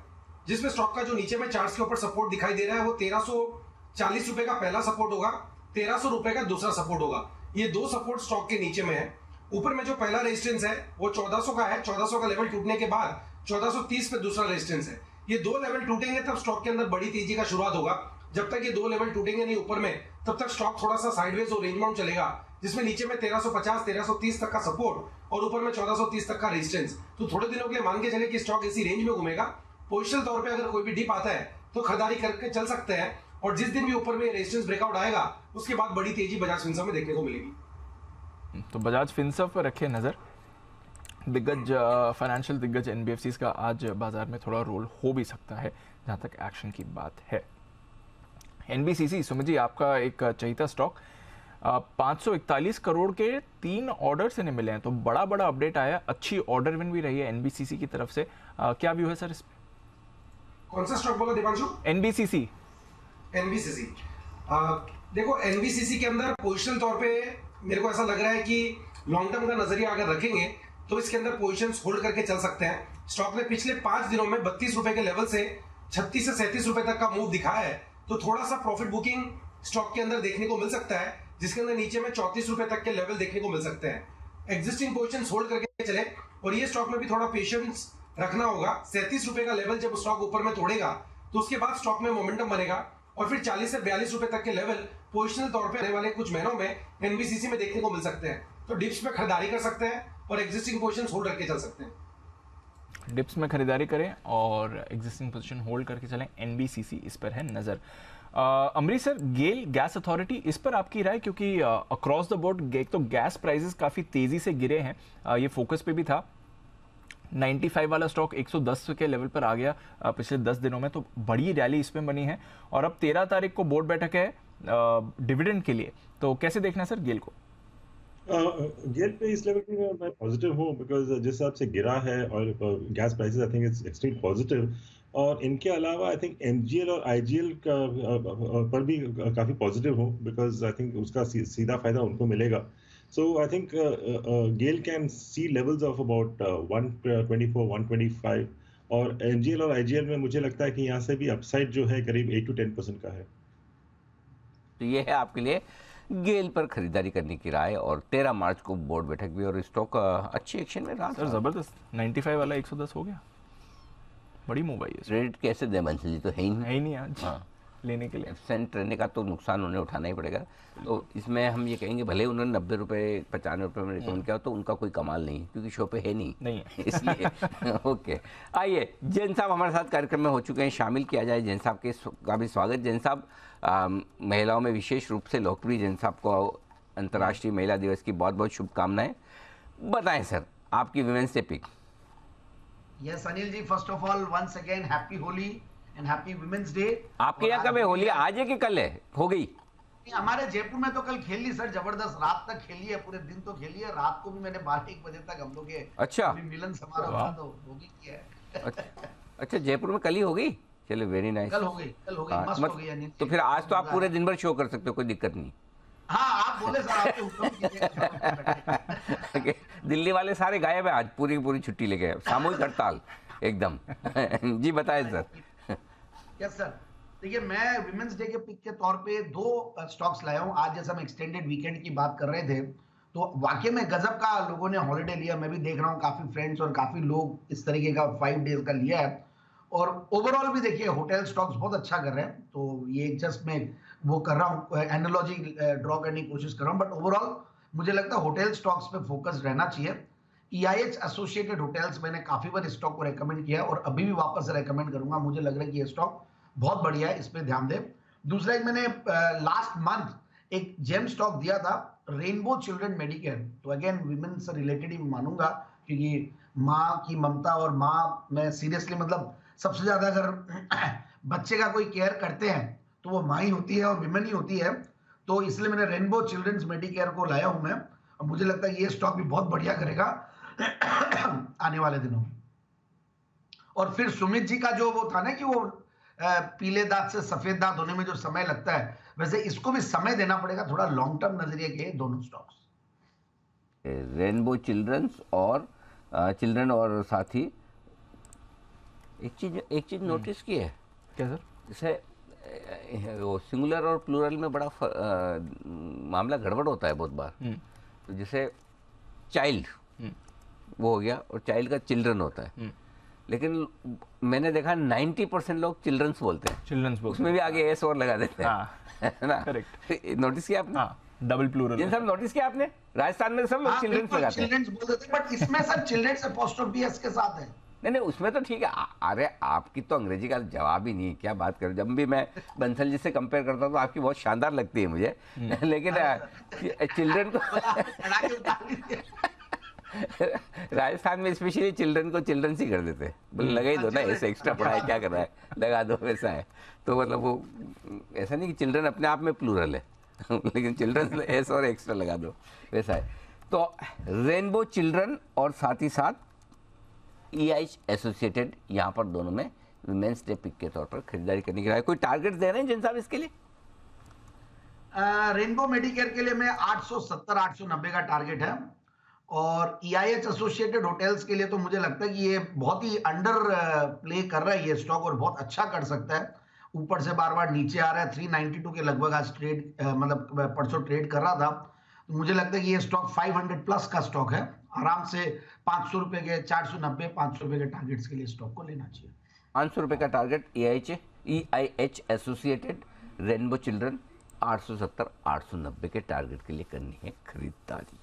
जिसमें स्टॉक का जो नीचे में चार्ट्स के ऊपर सपोर्ट दिखाई दे रहा है वो 1340 रुपए का पहला सपोर्ट होगा, 1300 रुपए का दूसरा सपोर्ट होगा। ये 2 सपोर्ट स्टॉक के नीचे में है। ऊपर में जो पहला रेजिस्टेंस है वो 1400 का है, 1400 का लेवल टूटने के बाद 1430 पे दूसरा रेजिस्टेंस है। ये 2 लेवल टूटेंगे तब स्टॉक के अंदर बड़ी तेजी का शुरुआत होगा। जब तक ये 2 लेवल टूटेंगे नहीं ऊपर में, तब तक स्टॉक थोड़ा सा साइडवेज और रेंज बाउंड चलेगा, जिसमें नीचे में 1350 1330 तक का सपोर्ट और ऊपर में 1430 तक का रेजिस्टेंस। तो थोड़े दिनों के लिए मान के चले कि स्टॉक इसी रेंज में घूमेगा। पोजिशनल तौर पे अगर कोई भी डिप आता है तो खरीदारी करके चल सकते हैं, और जिस दिन भी ऊपर में रेजिस्टेंस ब्रेकआउट आएगा उसके बाद बड़ी तेजी बजाज फिनसर्व में देखने को मिलेगी। तो बजाज फिनसर्व पर रखिए नजर। दिग्गज फाइनेंशियल दिग्गज एनबीएफसीज का आज बाजार में थोड़ा रोल हो भी सकता है जहां तक एक्शन की बात है। एनबीसीसी, सुमित जी आपका एक चहीता स्टॉक 541 करोड़ के 3 ऑर्डर्स इन्हें मिले हैं, तो बड़ा अपडेट आया, अच्छी ऑर्डर विन भी रही है एनबीसीसी की तरफ से। क्या व्यू है सर इस पे? कौन सा स्टॉक बोला दीपांशु? एनबीसीसी। एनबीसीसी देखो, एनबीसीसी के अंदर पोजिशनल तौर पे मेरे को ऐसा लग रहा है कि लॉन्ग टर्म का नजरिया अगर रखेंगे तो इसके अंदर पोजीशंस होल्ड करके चल सकते हैं। स्टॉक ने पिछले 5 दिनों में 32 रुपए के लेवल से 36 से 37 रुपए तक का मूव दिखाया है, तो थोड़ा सा प्रॉफिट बुकिंग स्टॉक के अंदर देखने को मिल सकता है, जिसके अंदर नीचे में 34 रुपए तक के लेवल देखने को मिल सकते हैं। एग्जिस्टिंग पोजीशंस होल्ड करके चले और ये स्टॉक में भी थोड़ा पेशेंस रखना होगा। 37 रुपए का लेवल जब स्टॉक ऊपर में तोड़ेगा तो उसके बाद स्टॉक में मोमेंटम बनेगा और फिर 40 से 42 रुपए तक के लेवल पोजिशनल तौर पे आने वाले कुछ महीनों में एनबीसीसी में देखने को मिल सकते हैं। तो डिप्स में खरीदारी कर सकते हैं और एग्जिस्टिंग पोजीशंस होल्ड करके चल सकते हैं। डिप्स में खरीदारी करें और एग्जिस्टिंग पोजीशन होल्ड करके चलें, एनबीसीसी इस पर है नजर। अमरीश सर, गेल गैस अथॉरिटी, इस पर आपकी राय? क्योंकि अक्रॉस द बोर्ड एक तो गैस प्राइसेस काफी तेजी से गिरे हैं, ये फोकस पे भी था। 95 वाला स्टॉक 110 के लेवल पर आ गया पिछले 10 दिनों में, तो बड़ी रैली इसमें बनी है और अब 13 तारीख को बोर्ड बैठक है डिविडेंड के लिए, तो कैसे देखना है सर गेल को? गेल पे इस लेवल पे मैं पॉजिटिव हूँ, बिकॉज जिस हिसाब से गिरा है और gas prices, I think it's extreme positive. और इनके अलावा आई थिंक एमजीएल और आईजीएल का पर भी काफी पॉजिटिव हूँ, बिकॉज आई थिंक उसका सीधा फायदा उनको मिलेगा। So I think GAIL can see levels of about 124, 125 और NGL और IGL में मुझे लगता है कि यहाँ से भी अपसाइड जो है करीब 8 to 10% का है। तो ये है आपके लिए गेल पर खरीदारी करने की राय। और 13 मार्च को बोर्ड बैठक भी और स्टॉक अच्छी एक्शन में रहा। सर जबरदस्त, 95 वाला 110 हो गया, बड़ी मूव आई है। क्रेडिट कैसे दे बंसली, तो है ही नहीं आज हाँ लेने के लिए एब्सेंट रहने का तो नुकसान उन्हें उठाना ही पड़ेगा। तो इसमें हम ये कहेंगे भले उन्होंने 90 रुपये 95 रुपये में रिकमेंड किया तो उनका कोई कमाल नहीं, क्योंकि शो पे है नहीं है इसलिए ओके। आइए जैन साहब हमारे साथ कार्यक्रम में हो चुके हैं, शामिल किया जाए जैन साहब का भी स्वागत। जैन साहब, महिलाओं में विशेष रूप से लोकप्रिय जैन साहब को अंतर्राष्ट्रीय महिला दिवस की बहुत बहुत शुभकामनाएं। बताएं सर आपकी women's day pick. Yes Anil ji, first of all once again happy Holi and happy women's day. आपके यहाँ कब है होली? आज है कि कल है? हो गई? हमारे जयपुर में तो कल खेल ली सर, जबरदस्त, रात तक खेली है, पूरे दिन तो खेली है, रात को भी मैंने 12-1 बजे तक हम लोग के अच्छा मिलन समारोह था तो वो भी किया है। अच्छा जयपुर में कल ही हो गई? चलो वेरी नाइस। कल हो गई मस्त हो गई। तो फिर आज तो आप पूरे दिन भर शो कर सकते हो, कोई दिक्कत नहीं। हाँ आप बोले सर, आपके हुक्म कीजिए। दिल्ली वाले सारे गायब है आज, पूरी पूरी छुट्टी ले गए, सामूहिक हड़ताल एकदम। जी बताएं सर। यस सर, देखिए मैं विमेंस डे के पिक के तौर पे 2 स्टॉक्स लाया हूँ। आज जैसे हम एक्सटेंडेड वीकेंड की बात कर रहे थे तो वाकई में गजब का लोगों ने हॉलिडे लिया। मैं भी देख रहा हूँ काफी फ्रेंड्स और काफी लोग इस तरीके का 5 डेज का लिया है। और ओवरऑल भी देखिए होटल स्टॉक्स बहुत अच्छा कर रहे हैं, तो ये जस्ट मैं वो कर रहा हूँ, एनालॉजी ड्रॉ करने की कोशिश कर रहा हूँ। बट ओवरऑल मुझे लगता है होटल स्टॉक्स पे फोकस रहना चाहिए। EIH एसोसिएटेड होटल्स मैंने काफी बार स्टॉक को रेकमेंड किया और अभी भी वापस रेकमेंड करूंगा। मुझे लग रहा है कि ये स्टॉक बहुत बढ़िया है, इस पे ध्यान दें। दूसरा एक मैंने लास्ट मंथ एक जेम स्टॉक दिया था, रेनबो चिल्ड्रन मेडिकेयर, तो अगेन विमेन से रिलेटेड ही मानूंगा, क्योंकि माँ की ममता और माँ में सीरियसली मतलब सबसे ज्यादा अगर बच्चे का कोई केयर करते हैं तो वो माँ ही होती है और विमेन ही होती है। तो इसलिए मैंने रेनबो चिल्ड्रंस मेडिकेयर को लाया हूं मैं, और मुझे लगता है ये स्टॉक भी बहुत बढ़िया करेगा आने वाले दिनों में। और फिर सुमित जी का जो वो था ना कि वो पीले दांत से सफेद दांत होने में जो समय लगता है, वैसे इसको भी समय देना पड़ेगा, थोड़ा लॉन्ग टर्म नजरिए के दोनों स्टॉक्स, रेनबो चिल्ड्रंस और चिल्ड्रन। और साथ ही एक चीज नोटिस की है क्या सर? जैसे वो सिंगुलर और प्लूरल में बड़ा मामला गड़बड़ होता है बहुत बार। तो जैसे चाइल्ड वो हो गया और चाइल्ड का चिल्ड्रन होता है, लेकिन मैंने देखा 90% लोग चिल्ड्रंस बोलते हैं, चिल्ड्रंस बोलते उसमें भी आगे एस और लगा देते हैं। हाँ, है ना? करेक्ट। नोटिस किया आपने? हाँ, डबल प्लूरल। जिन सब नोटिस किया आपने, राजस्थान में सब लोग चिल्ड्रंस लगाते हैं। चिल्ड्रंस बोल देते हैं, बट इसमें सर चिल्ड्रंस एपोस्ट्रोफी एस के साथ है। नहीं उसमें तो ठीक है। अरे आपकी तो अंग्रेजी का जवाब ही नहीं, क्या बात करूं। जब भी मैं बंसल जी से कंपेयर करता हूं तो आपकी बहुत शानदार लगती है मुझे, लेकिन चिल्ड्रन को राजस्थान में स्पेशली चिल्ड्रन को चिल्ड्रन ही कर देते हैं, बोले लगा ही दो ना, ऐसे एक्स्ट्रा पढ़ाई क्या कर रहा है, लगा दो, वैसा है। तो मतलब वो ऐसा नहीं कि चिल्ड्रन अपने आप में प्लूरल है लेकिन चिल्ड्रन एस और एक्स्ट्रा लगा दो, वैसा है। तो रेनबो चिल्ड्रन और साथ ही साथ EIH एसोसिएटेड, यहाँ पर दोनों में वुमेन्स डे पिक के तौर पर खरीदारी करने के लिए कोई टारगेट दे रहे हैं जिन साहब इसके लिए? रेनबो मेडिकेयर के लिए मैं 870-890 का टारगेट है, और EIH एसोसिएटेड होटल्स के लिए तो मुझे लगता है कि ये बहुत ही अंडर प्ले कर रहा है ये स्टॉक, और बहुत अच्छा कर सकता है। ऊपर से बार बार नीचे आ रहा है, 392 के लगभग आज ट्रेड मतलब परसों ट्रेड कर रहा था। तो मुझे लगता है कि ये स्टॉक 500 प्लस का स्टॉक है, आराम से 500 रुपए के 490-500 रुपए के टारगेट्स के लिए स्टॉक को लेना चाहिए। 500 रुपए का target EIH associated rainbow children, 870-890 के टारगेट के लिए करनी है खरीदारी।